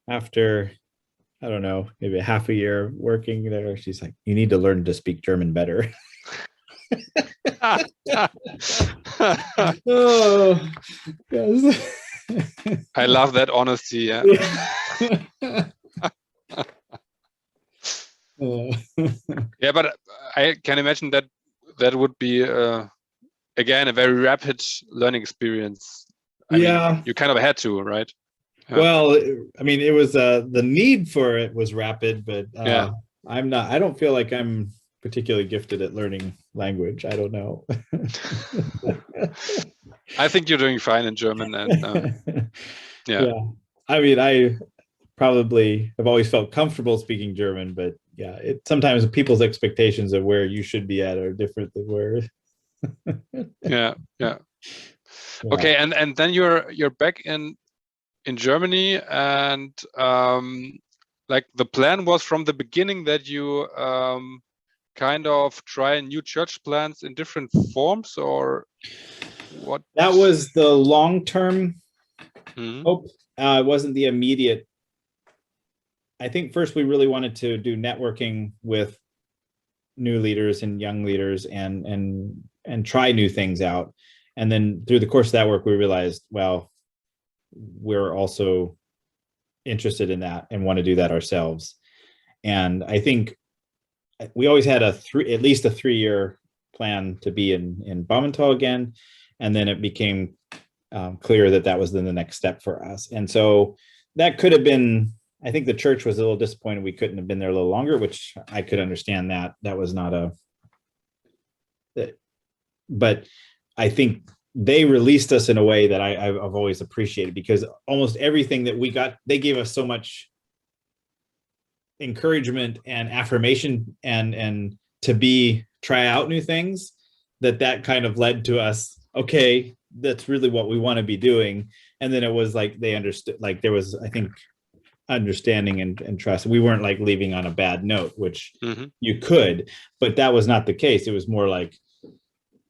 after, I don't know, maybe a half a year working there, she's like, you need to learn to speak German better. Oh, yes. I love that honesty. Yeah. Yeah, but I can imagine that would be again a very rapid learning experience. I mean, you kind of had to, right? Yeah. Well, I mean, it was the need for it was rapid, but I don't feel like I'm particularly gifted at learning language. I don't know. I think you're doing fine in German, and yeah. I mean, I probably have always felt comfortable speaking German, but yeah, sometimes people's expectations of where you should be at are different than where. Yeah. Okay, and then you're back in Germany, and like the plan was from the beginning that you kind of try new church plants in different forms, or what? That was the long-term hope. It wasn't the immediate. I think first we really wanted to do networking with new leaders and young leaders and try new things out. And then through the course of that work, we realized, well, we're also interested in that and want to do that ourselves. And I think we always had at least a 3-year plan to be in Baumental again. And then it became clear that was then the next step for us. And so that could have been, I think the church was a little disappointed we couldn't have been there a little longer, which I could understand that. That was not but I think they released us in a way that I've always appreciated, because almost everything that we got, they gave us so much encouragement and affirmation and to try out new things, that kind of led to us, okay, that's really what we want to be doing. And then it was like they understood, like there was, I think, understanding and trust. We weren't like leaving on a bad note, which you could, but that was not the case. It was more like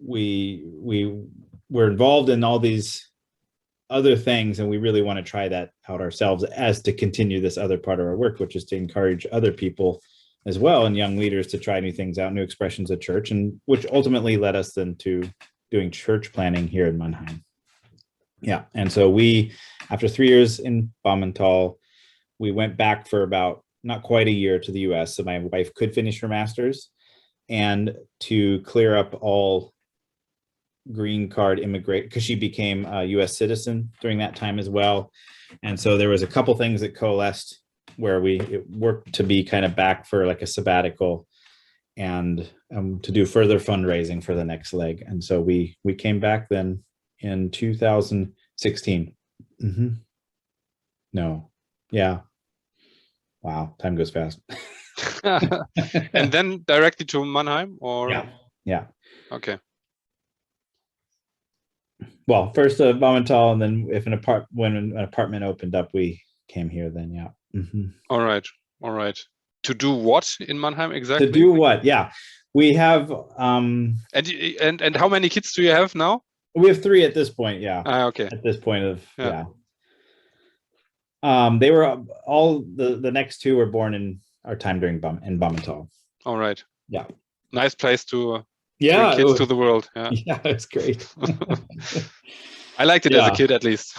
we were involved in all these other things, and we really want to try that out ourselves as to continue this other part of our work, which is to encourage other people as well and young leaders to try new things out, new expressions of church, and which ultimately led us then to doing church planning here in Mannheim. Yeah, and so we, after 3 years in Baumental, we went back for about not quite a year to the US so my wife could finish her master's and to clear up all green card immigrant, because she became a US citizen during that time as well. And so there was a couple things that coalesced where it worked to be kind of back for like a sabbatical and to do further fundraising for the next leg. And so we came back then in 2016. No. Yeah. Wow. Time goes fast. And then directly to Mannheim, or? Yeah. Okay. Well, first Baumental, and then when an apartment opened up, we came here then. Yeah. All right. To do what in Mannheim exactly? To do what? Yeah. We have and how many kids do you have now? We have 3 at this point. Yeah. Okay. At this point of They were all the next 2 were born in our time during Baumental. All right. Yeah. Nice place to Yeah, bring kids to the world. Yeah. Yeah, it's great. I liked it as a kid, at least.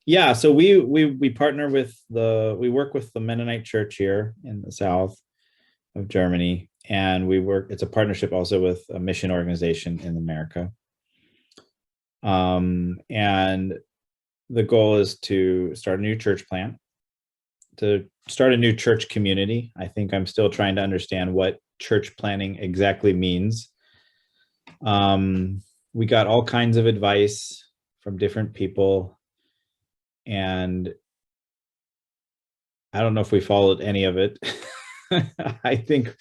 Yeah, so we partner with we work with the Mennonite Church here in the south of Germany, and it's a partnership also with a mission organization in America. And the goal is to start a new church plant, to start a new church community. I think I'm still trying to understand what church planning exactly means. We got all kinds of advice from different people, and I don't know if we followed any of it. I think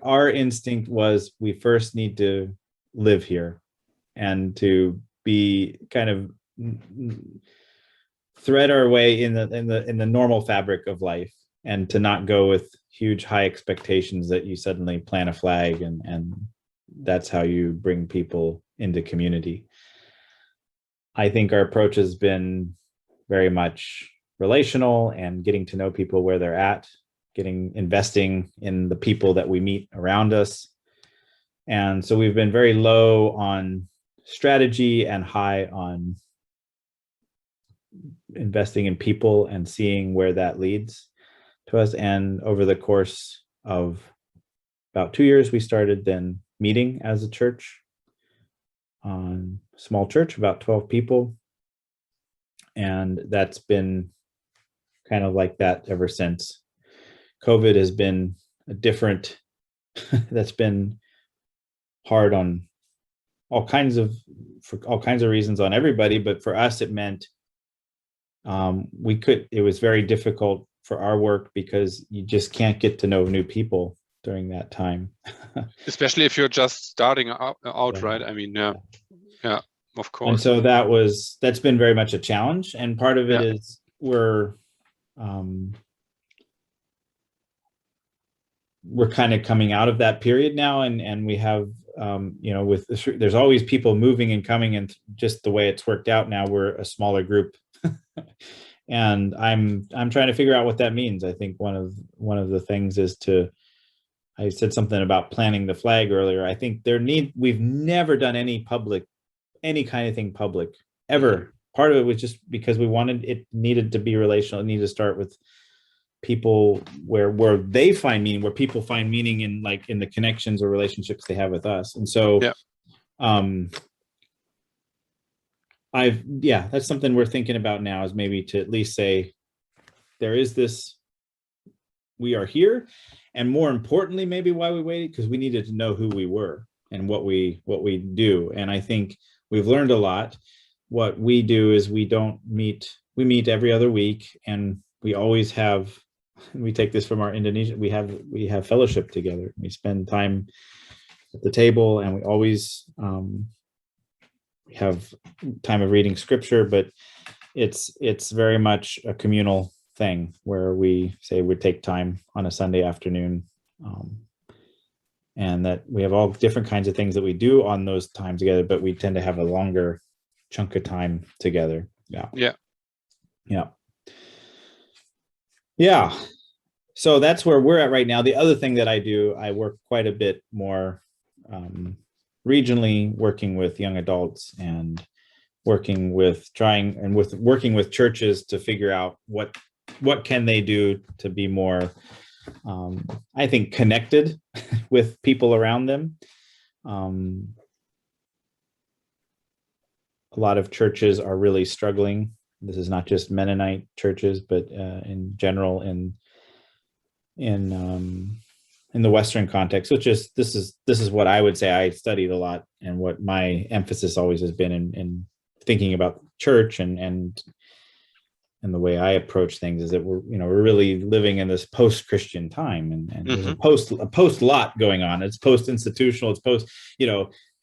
our instinct was we first need to live here and to be kind of thread our way in the normal fabric of life, and to not go with huge high expectations that you suddenly plant a flag and that's how you bring people into community. I think our approach has been very much relational and getting to know people where they're at, investing in the people that we meet around us. And so we've been very low on strategy and high on investing in people and seeing where that leads to us. And over the course of about 2 years, we started then meeting as a church, small church, about 12 people. And that's been kind of like that ever since. COVID has been that's been hard on for all kinds of reasons on everybody, but for us it meant it was very difficult for our work because you just can't get to know new people during that time. Especially if you're just starting out, Yeah. right? I mean, yeah, of course. And so that's been very much a challenge, and part of it is we're kind of coming out of that period now, and we have there's always people moving and coming, and just the way it's worked out now, we're a smaller group. And I'm trying to figure out what that means. I think one of the things is I said something about planting the flag earlier. I think we've never done any kind of thing public ever. Mm-hmm. Part of it was just because it needed to be relational. It needed to start with people where they find meaning, where people find meaning in the connections or relationships they have with us. And so that's something we're thinking about now, is maybe to at least say there is this, we are here, and more importantly, maybe why we waited, because we needed to know who we were and what we do. And I think we've learned a lot. What we do is we meet every other week, and we always have, we take this from our Indonesia, we have fellowship together. We spend time at the table, and we always have time of reading scripture, but it's very much a communal thing where we say we take time on a Sunday afternoon, and that we have all different kinds of things that we do on those times together, but we tend to have a longer chunk of time together. So that's where we're at right now. The other thing that I do, I work quite a bit more regionally, working with young adults and working with churches to figure out what can they do to be more, I think, connected with people around them. A lot of churches are really struggling. This is not just Mennonite churches, but in general in the Western context, which is this is what I would say I studied a lot, and what my emphasis always has been in thinking about church and the way I approach things, is that we're really living in this post-Christian time, and there's a post lot going on. It's post-institutional, it's post,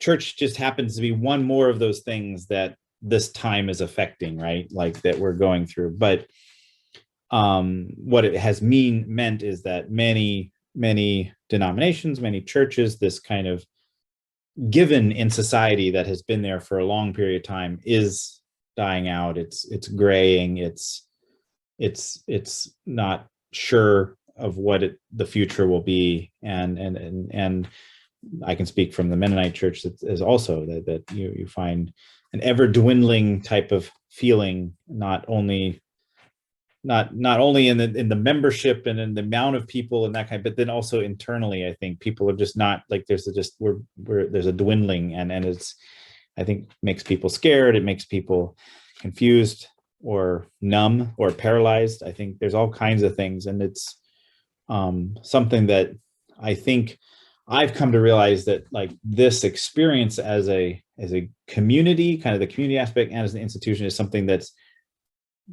church just happens to be one more of those things that this time is affecting, right? Like that we're going through. But what it has meant is that many denominations, many churches, this kind of given in society that has been there for a long period of time is dying out. It's graying. It's not sure of what the future will be. And I can speak from the Mennonite church that is also that you find an ever dwindling type of feeling, not only in the membership and in the amount of people and that kind, but then also internally. I think people are just not like, there's a dwindling, and it's, I think, makes people scared. It makes people confused or numb or paralyzed. I think there's all kinds of things, and it's something that I think I've come to realize, that like this experience as a community, kind of the community aspect, and as an institution, is something that's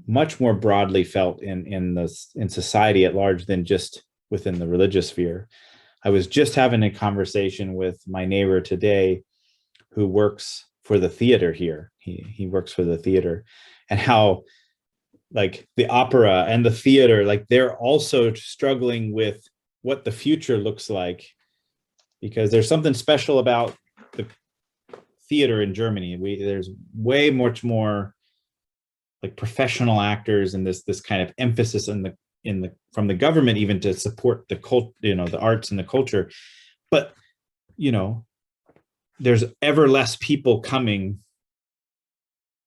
much more broadly felt in society at large than just within the religious sphere. I was just having a conversation with my neighbor today who works for the theater here. He works for the theater, and how like the opera and the theater, like they're also struggling with what the future looks like, because there's something special about the theater in Germany. There's way much more like professional actors, and this kind of emphasis from the government even to support the the arts and the culture. But there's ever less people coming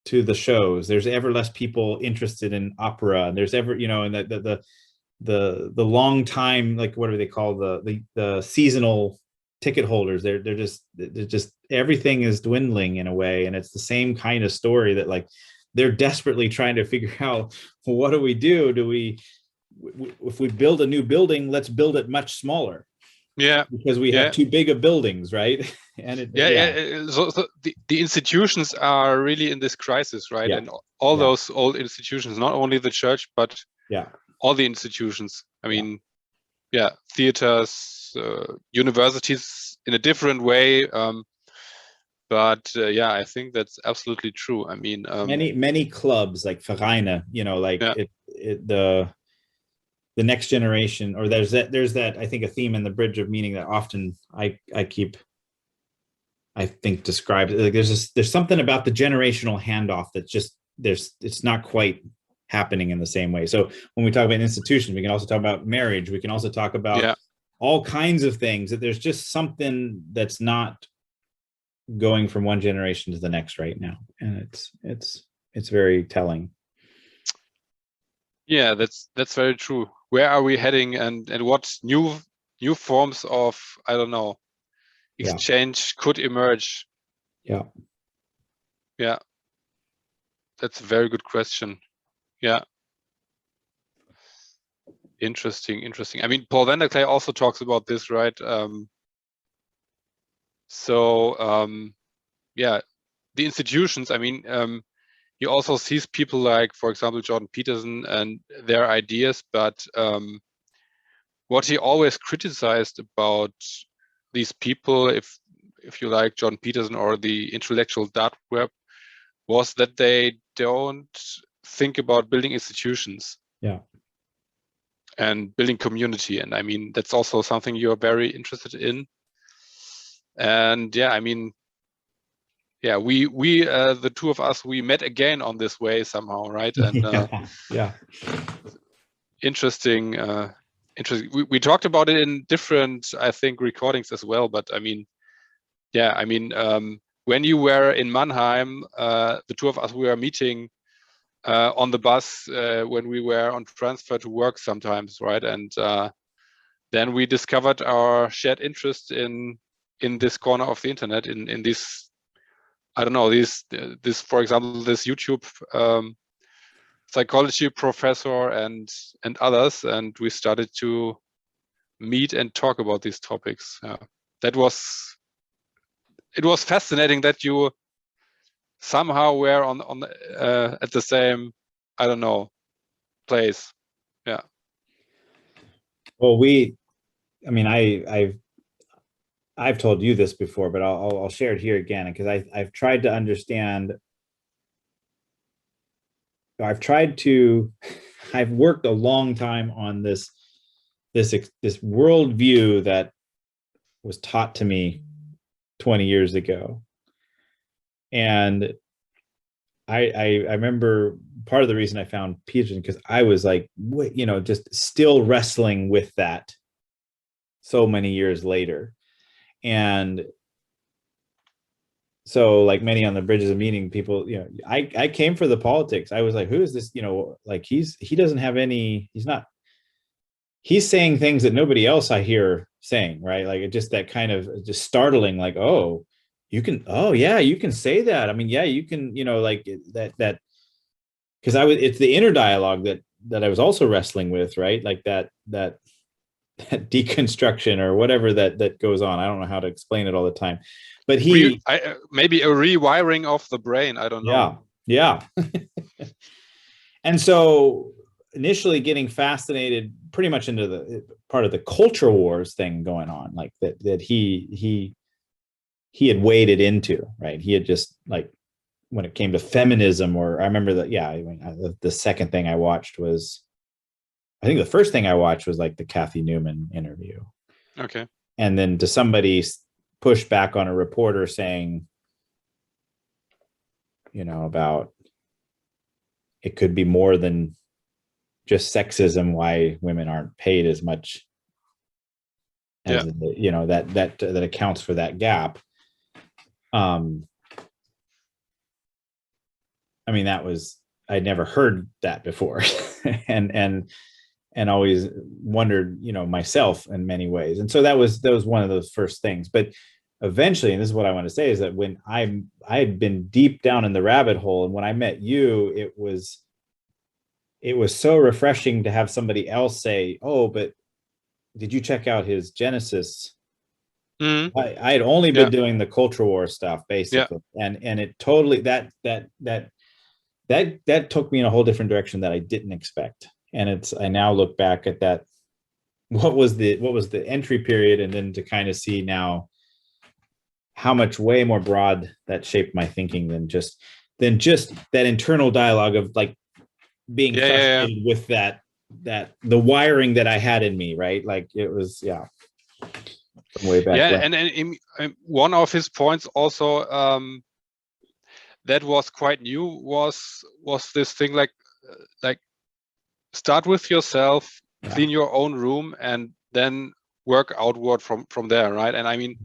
to the shows. There's ever less people interested in opera. There's ever, and the long time, like, what do they call the seasonal ticket holders? They're just everything is dwindling in a way, and it's the same kind of story that like they're desperately trying to figure out, well, what do we do? If we build a new building, let's build it much smaller. Yeah, because we have too big of buildings, right? And so the institutions are really in this crisis, right? Yeah. And all those old institutions, not only the church, but all the institutions. I mean, theaters, universities in a different way. But I think that's absolutely true. I mean, many clubs like Vereine, like the next generation, or there's that I think a theme in the Bridge of Meaning that often I think describes like there's something about the generational handoff that's just it's not quite happening in the same way. So when we talk about institutions, we can also talk about marriage. We can also talk about all kinds of things, that there's just something that's not going from one generation to the next right now, and it's very telling. Yeah, that's very true. Where are we heading, and what new forms of, I don't know, exchange could emerge? Yeah, that's a very good question. Yeah, interesting. I mean, Paul van der Kley also talks about this, right? The institutions, I mean, he also sees people like, for example, Jordan Peterson and their ideas, but what he always criticized about these people, if you like Jordan Peterson or the intellectual dark web, was that they don't think about building institutions and building community. And I mean, that's also something you're very interested in. And I mean, we the two of us, we met again on this way somehow, right? And interesting. We talked about it in different, I think, recordings as well. But I mean, when you were in Mannheim, the two of us, we were meeting on the bus when we were on transfer to work sometimes, right? And then we discovered our shared interest in this corner of the internet, in this, I don't know, this for example, this YouTube psychology professor and others, and we started to meet and talk about these topics. It was fascinating that you somehow were on at the same, I don't know, place. Yeah. Well, I mean, I've told you this before, but I'll share it here again, because I've tried to understand. I've worked a long time on this worldview that was taught to me 20 years ago, and I remember part of the reason I found Pigeon because I was like, just still wrestling with that so many years later. And so like many on the bridges of meaning people, I came for the politics. I was like, who is this? Like he doesn't have any, he's saying things that nobody else I hear saying, right? Like it just that kind of just startling, like, oh, you can say that. I mean, yeah, you can, like that because it's the inner dialogue that I was also wrestling with, right? Like that deconstruction or whatever that goes on. I don't know how to explain it all the time, but maybe a rewiring of the brain. I don't know. Yeah. And so initially getting fascinated pretty much into the part of the culture wars thing going on, like that he had waded into, right? He had just like, when it came to feminism, or I remember that, the second thing I watched was, I think the first thing I watched was like the Kathy Newman interview. Okay. And then to somebody push back on a reporter saying, about it could be more than just sexism, why women aren't paid as much as, that accounts for that gap. I mean, I'd never heard that before and always wondered, myself in many ways. And so that was one of those first things. But eventually, and this is what I want to say, is that when I had been deep down in the rabbit hole, and when I met you, it was so refreshing to have somebody else say, oh, but did you check out his Genesis? Mm-hmm. I had only been doing the culture war stuff, basically. And it totally, that took me in a whole different direction that I didn't expect. And I now look back at that, what was the entry period, and then to kind of see now how much way more broad that shaped my thinking than just that internal dialogue of like being frustrated with that the wiring that I had in me, right? Like it was way back when. And one of his points also that was quite new was this thing like start with yourself, clean your own room, and then work outward from there, right? And I mean,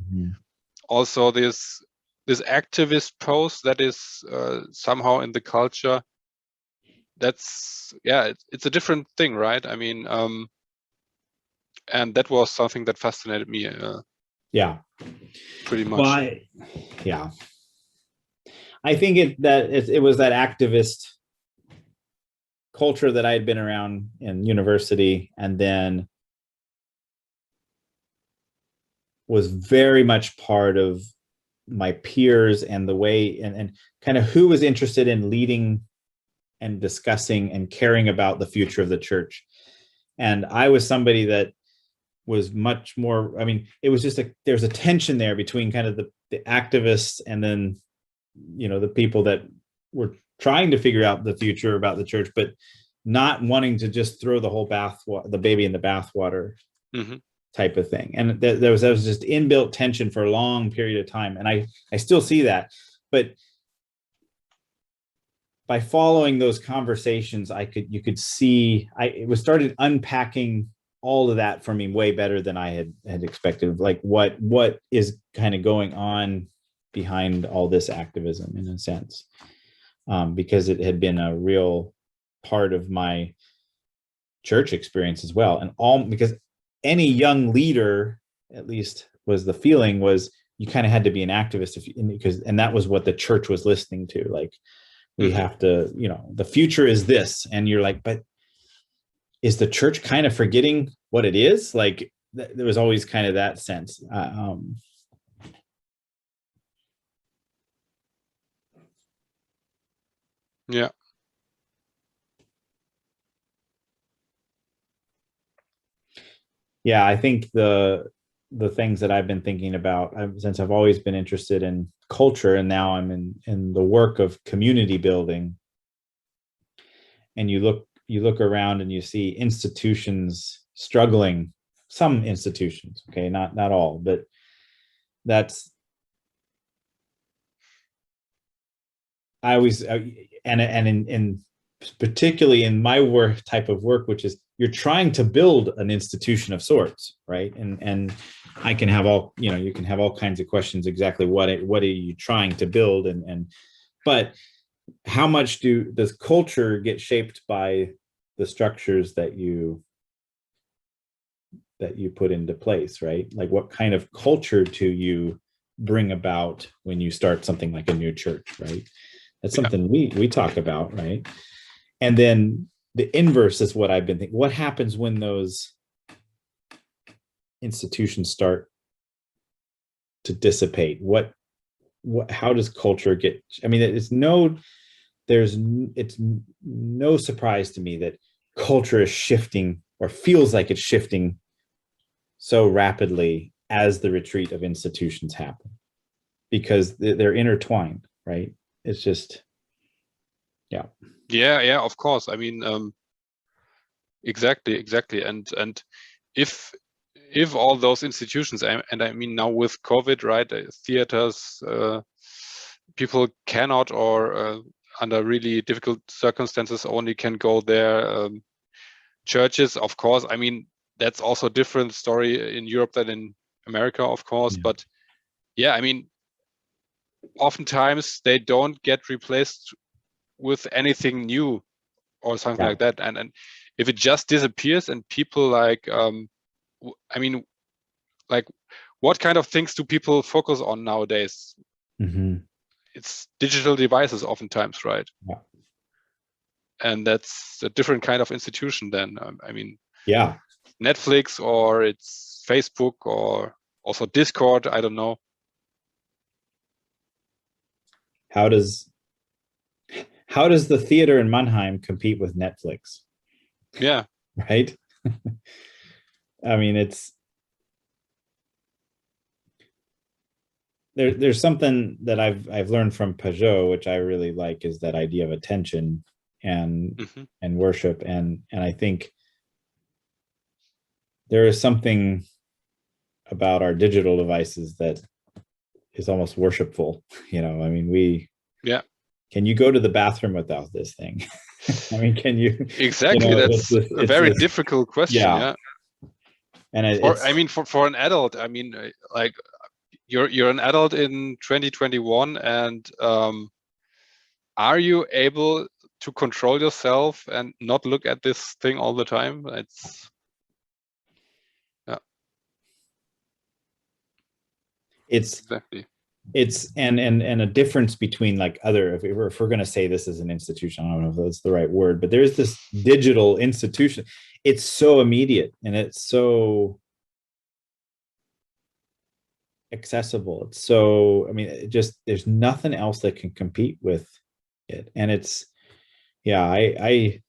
also this activist pose that is somehow in the culture, that's it's a different thing, right? I mean, and that was something that fascinated me pretty much. Well, I think it was that activist culture that I had been around in university, and then was very much part of my peers and the way and kind of who was interested in leading and discussing and caring about the future of the church. And I was somebody that was much more, I mean, it was just there's a tension there between kind of the activists and then, the people that were trying to figure out the future about the church, but not wanting to just throw the baby in the bathwater type of thing. And there was just inbuilt tension for a long period of time. And I still see that, but by following those conversations, you could see, it was started unpacking all of that for me way better than I had expected. Like what is kind of going on behind all this activism, in a sense, because it had been a real part of my church experience as well. And because any young leader, at least was the feeling, was you kind of had to be an activist and that was what the church was listening to. Like, we have to, the future is this. And you're like, but is the church kind of forgetting what it is? Like there was always kind of that sense. I think the things that I've been thinking about, since I've always been interested in culture, and now I'm in the work of community building, and you look around and you see institutions struggling, some institutions, okay, not all, but and in particularly in my work type of work, which is you're trying to build an institution of sorts, right? And I can have all, you can have all kinds of questions, exactly what are you trying to build, but how much does culture get shaped by the structures that you put into place, right? Like what kind of culture do you bring about when you start something like a new church, right? That's something we talk about, right? And then the inverse is what I've been thinking. What happens when those institutions start to dissipate? How does culture get? I mean, it's no surprise to me that culture is shifting, or feels like it's shifting so rapidly as the retreat of institutions happen, because they're intertwined, right? It's just, Yeah, of course. I mean, exactly. And if all those institutions, and I mean now with COVID, right, theaters, people cannot, or under really difficult circumstances only can go there. Churches, of course, I mean, that's also a different story in Europe than in America, of course. Yeah. But yeah, I mean, oftentimes they don't get replaced with anything new or something like that. And if it just disappears and people like, I mean, like, what kind of things do people focus on nowadays? Mm-hmm. It's digital devices oftentimes, right? Yeah. And that's a different kind of institution then. I mean, yeah, Netflix, or it's Facebook, or also Discord, I don't know. How does the theater in Mannheim compete with Netflix? Yeah. Right? I mean, there's something that I've learned from Peugeot, which I really like, is that idea of attention and worship, and I think there is something about our digital devices that is almost worshipful. I mean, can you go to the bathroom without this thing? I mean, can you? Exactly. That's a very difficult question. Yeah. And I mean, for an adult, I mean, like, you're an adult in 2021, and are you able to control yourself and not look at this thing all the time? It's exactly. It's and a difference between, like, other, if we're going to say this is an institution, I don't know if that's the right word, but there's this digital institution. It's so immediate and it's so accessible. It's so, I mean, there's nothing else that can compete with it. And it's, I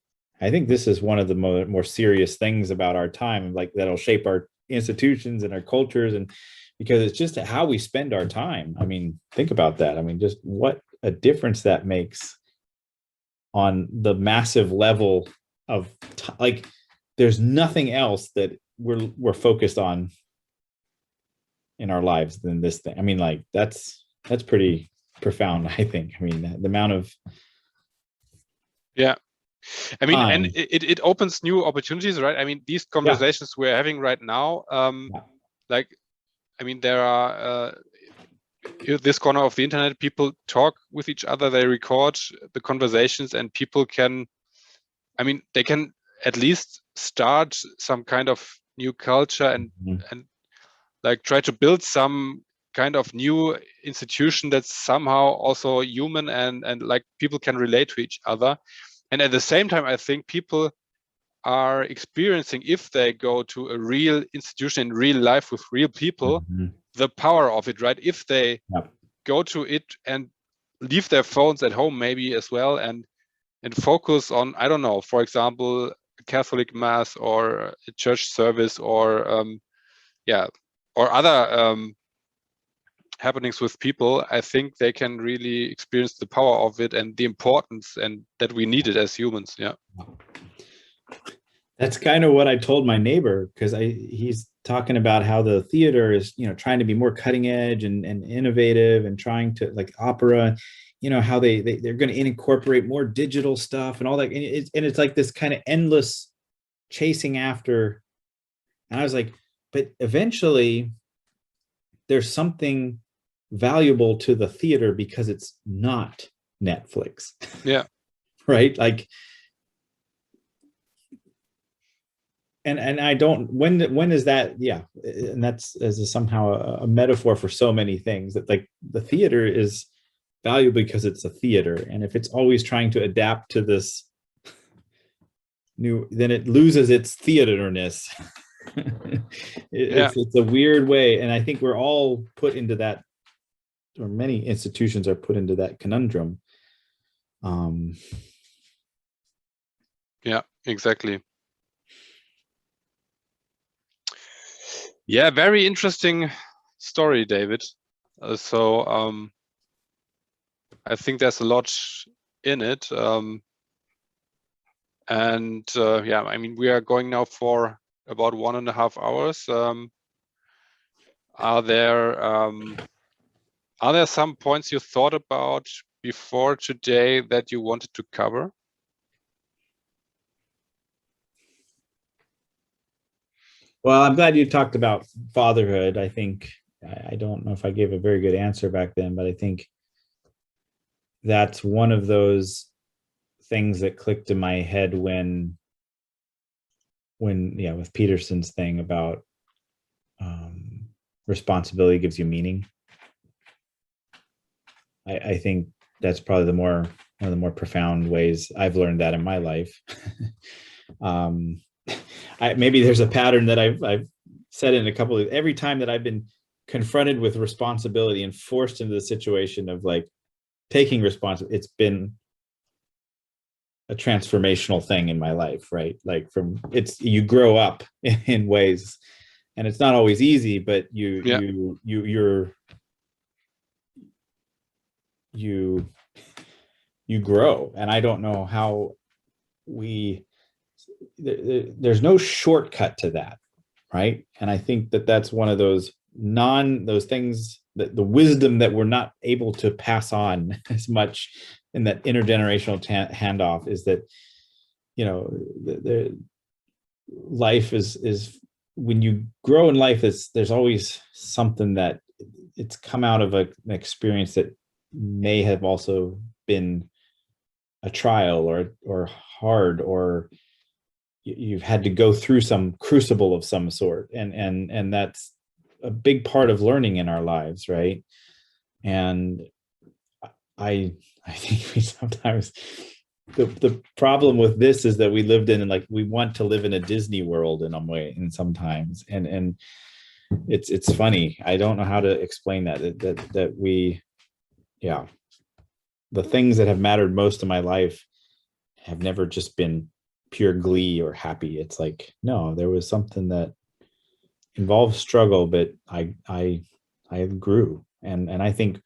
think this is one of the more serious things about our time, like, that'll shape our institutions and our cultures, and because it's just how we spend our time. I mean, think about that. I mean, just what a difference that makes on the massive level of like, there's nothing else that we're focused on in our lives than this thing. I mean, like, that's pretty profound, I think. I mean, the amount of I mean, and it opens new opportunities, right? I mean, these conversations we're having right now, like, I mean, there are this corner of the internet, people talk with each other, they record the conversations, and people can, I mean, they can at least start some kind of new culture and like try to build some kind of new institution that's somehow also human, and like people can relate to each other. And at the same time, I think people are experiencing, if they go to a real institution in real life with real people, the power of it, right? If they go to it and leave their phones at home maybe as well, and focus on, I don't know, for example, a Catholic mass or a church service, or or other happenings with people, I think they can really experience the power of it and the importance, and that we need it as humans. That's kind of what I told my neighbor, because he's talking about how the theater is, trying to be more cutting edge and innovative and trying to, like, opera, how they're going to incorporate more digital stuff and all that. And it's like this kind of endless chasing after. And I was like, but eventually there's something valuable to the theater because it's not Netflix. Yeah. Right. Like, and I don't, when is that? Yeah. And that's as somehow a metaphor for so many things, that like the theater is valuable because it's a theater. And if it's always trying to adapt to this new, then it loses its theaterness. It's a weird way. And I think we're all put into that, or many institutions are put into that conundrum. Yeah, exactly. Yeah, very interesting story, David. So I think there's a lot in it. And yeah, I mean, we are going now for about 1.5 hours. Are there some points you thought about before today that you wanted to cover? Well, I'm glad you talked about fatherhood. I think, I don't know if I gave a very good answer back then, but I think that's one of those things that clicked in my head when with Peterson's thing about responsibility gives you meaning. I think that's probably one of the more profound ways I've learned that in my life. Maybe there's a pattern that I've said in a couple of, every time that I've been confronted with responsibility and forced into the situation of like taking responsibility, it's been a transformational thing in my life, right? Like you grow up in ways, and it's not always easy, but you grow. And I don't know how there's no shortcut to that, right? And I think that that's one of those things, that the wisdom that we're not able to pass on as much in that intergenerational handoff, is that the life is when you grow in life, there's always something that it's come out of an experience that may have also been a trial or hard, or you've had to go through some crucible of some sort, and that's a big part of learning in our lives, right? And I think we sometimes, the problem with this is that we lived in, like, we want to live in a Disney world in a way, and sometimes, and it's funny. I don't know how to explain that we, yeah, the things that have mattered most in my life have never just been pure glee or happy. It's like, no, there was something that involved struggle, but I grew, and I think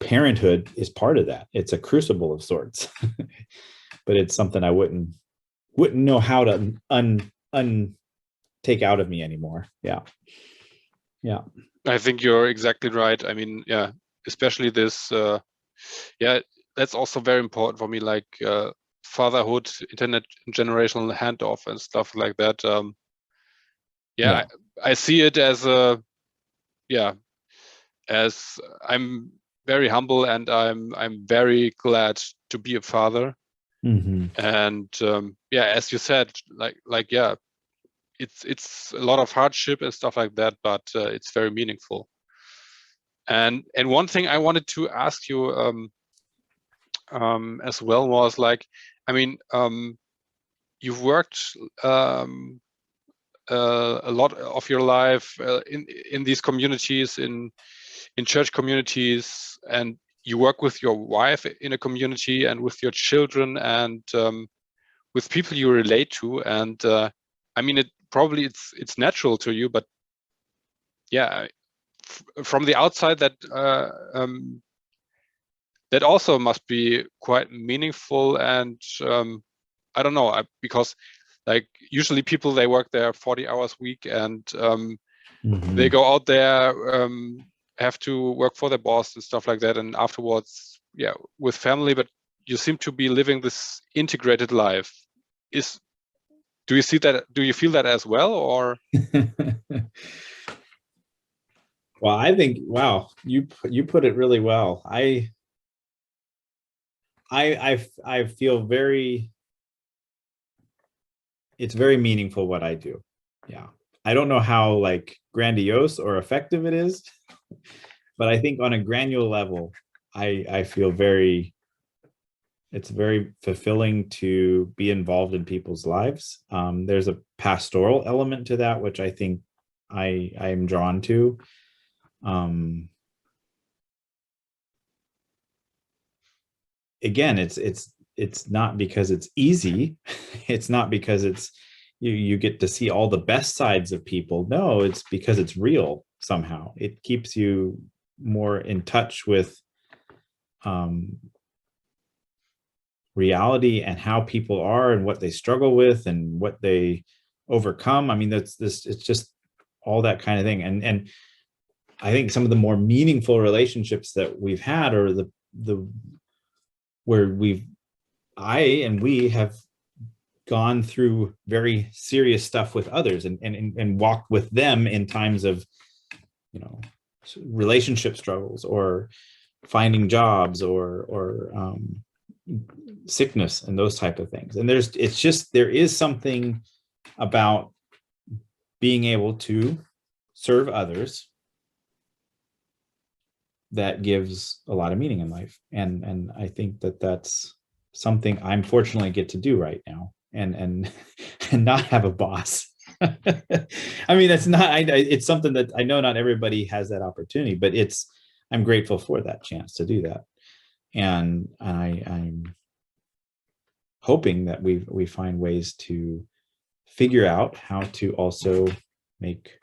parenthood is part of that. It's a crucible of sorts, but it's something I wouldn't know how to take out of me anymore. Yeah. I think you're exactly right. I mean, yeah, especially this. Yeah, that's also very important for me, like fatherhood, generational handoff, and stuff like that. Yeah. I see it as as I'm very humble, and I'm very glad to be a father. Mm-hmm. And yeah, as you said, like yeah, it's a lot of hardship and stuff like that, but it's very meaningful. And one thing I wanted to ask you as well was, like, I mean, you've worked a lot of your life in these communities, in church communities, and you work with your wife in a community, and with your children, and with people you relate to. And I mean, it's natural to you, but yeah, from the outside, that that also must be quite meaningful. And I don't know, because Like usually people, they work there 40 hours a week, and Mhm. they go out there, have to work for their boss and stuff like that, and afterwards, yeah, with family. But you seem to be living this integrated life. Do you see that? Do you feel that as well, or? Well, I think, wow, you put it really well. I feel it's very meaningful what I do. Yeah. I don't know how like grandiose or effective it is, but I think on a granular level, I feel it's very fulfilling to be involved in people's lives. There's a pastoral element to that, which I think I am drawn to. Again, it's not because it's easy. It's not because it's you get to see all the best sides of people. No, it's because it's real somehow. It keeps you more in touch with reality and how people are and what they struggle with and what they overcome. I mean, it's just all that kind of thing. And I think some of the more meaningful relationships that we've had are the where we have gone through very serious stuff with others and walked with them in times of, you know, relationship struggles or finding jobs or sickness and those type of things. And there is something about being able to serve others that gives a lot of meaning in life. And I think that that's something I'm fortunately get to do right now and not have a boss. I mean, it's something that I know not everybody has that opportunity, but I'm grateful for that chance to do that. And I'm hoping that we find ways to figure out how to also make,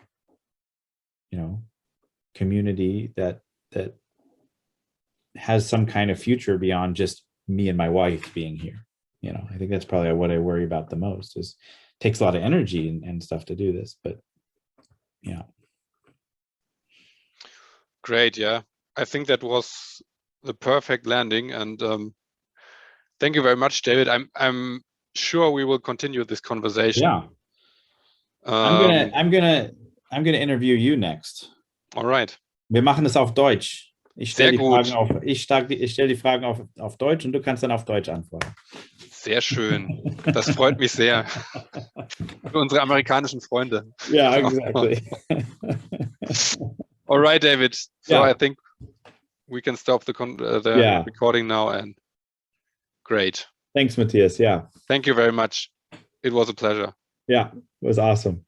you know, community that has some kind of future beyond just me and my wife being here. You know, I think that's probably what I worry about the most. Is it takes a lot of energy and stuff to do this, but yeah. Great, yeah. I think that was the perfect landing, and thank you very much, David. I'm sure we will continue this conversation. Yeah. I'm gonna interview you next. All right. Wir machen es auf Deutsch. Ich stelle die Sehr Fragen gut. ich stelle die Fragen auf Deutsch und du kannst dann auf Deutsch antworten. Sehr schön. Das freut mich sehr. Für unsere amerikanischen Freunde. Yeah, exactly. All right, David. So Yeah. I think we can stop the recording now. And great. Thanks, Matthias. Yeah. Thank you very much. It was a pleasure. Yeah, it was awesome.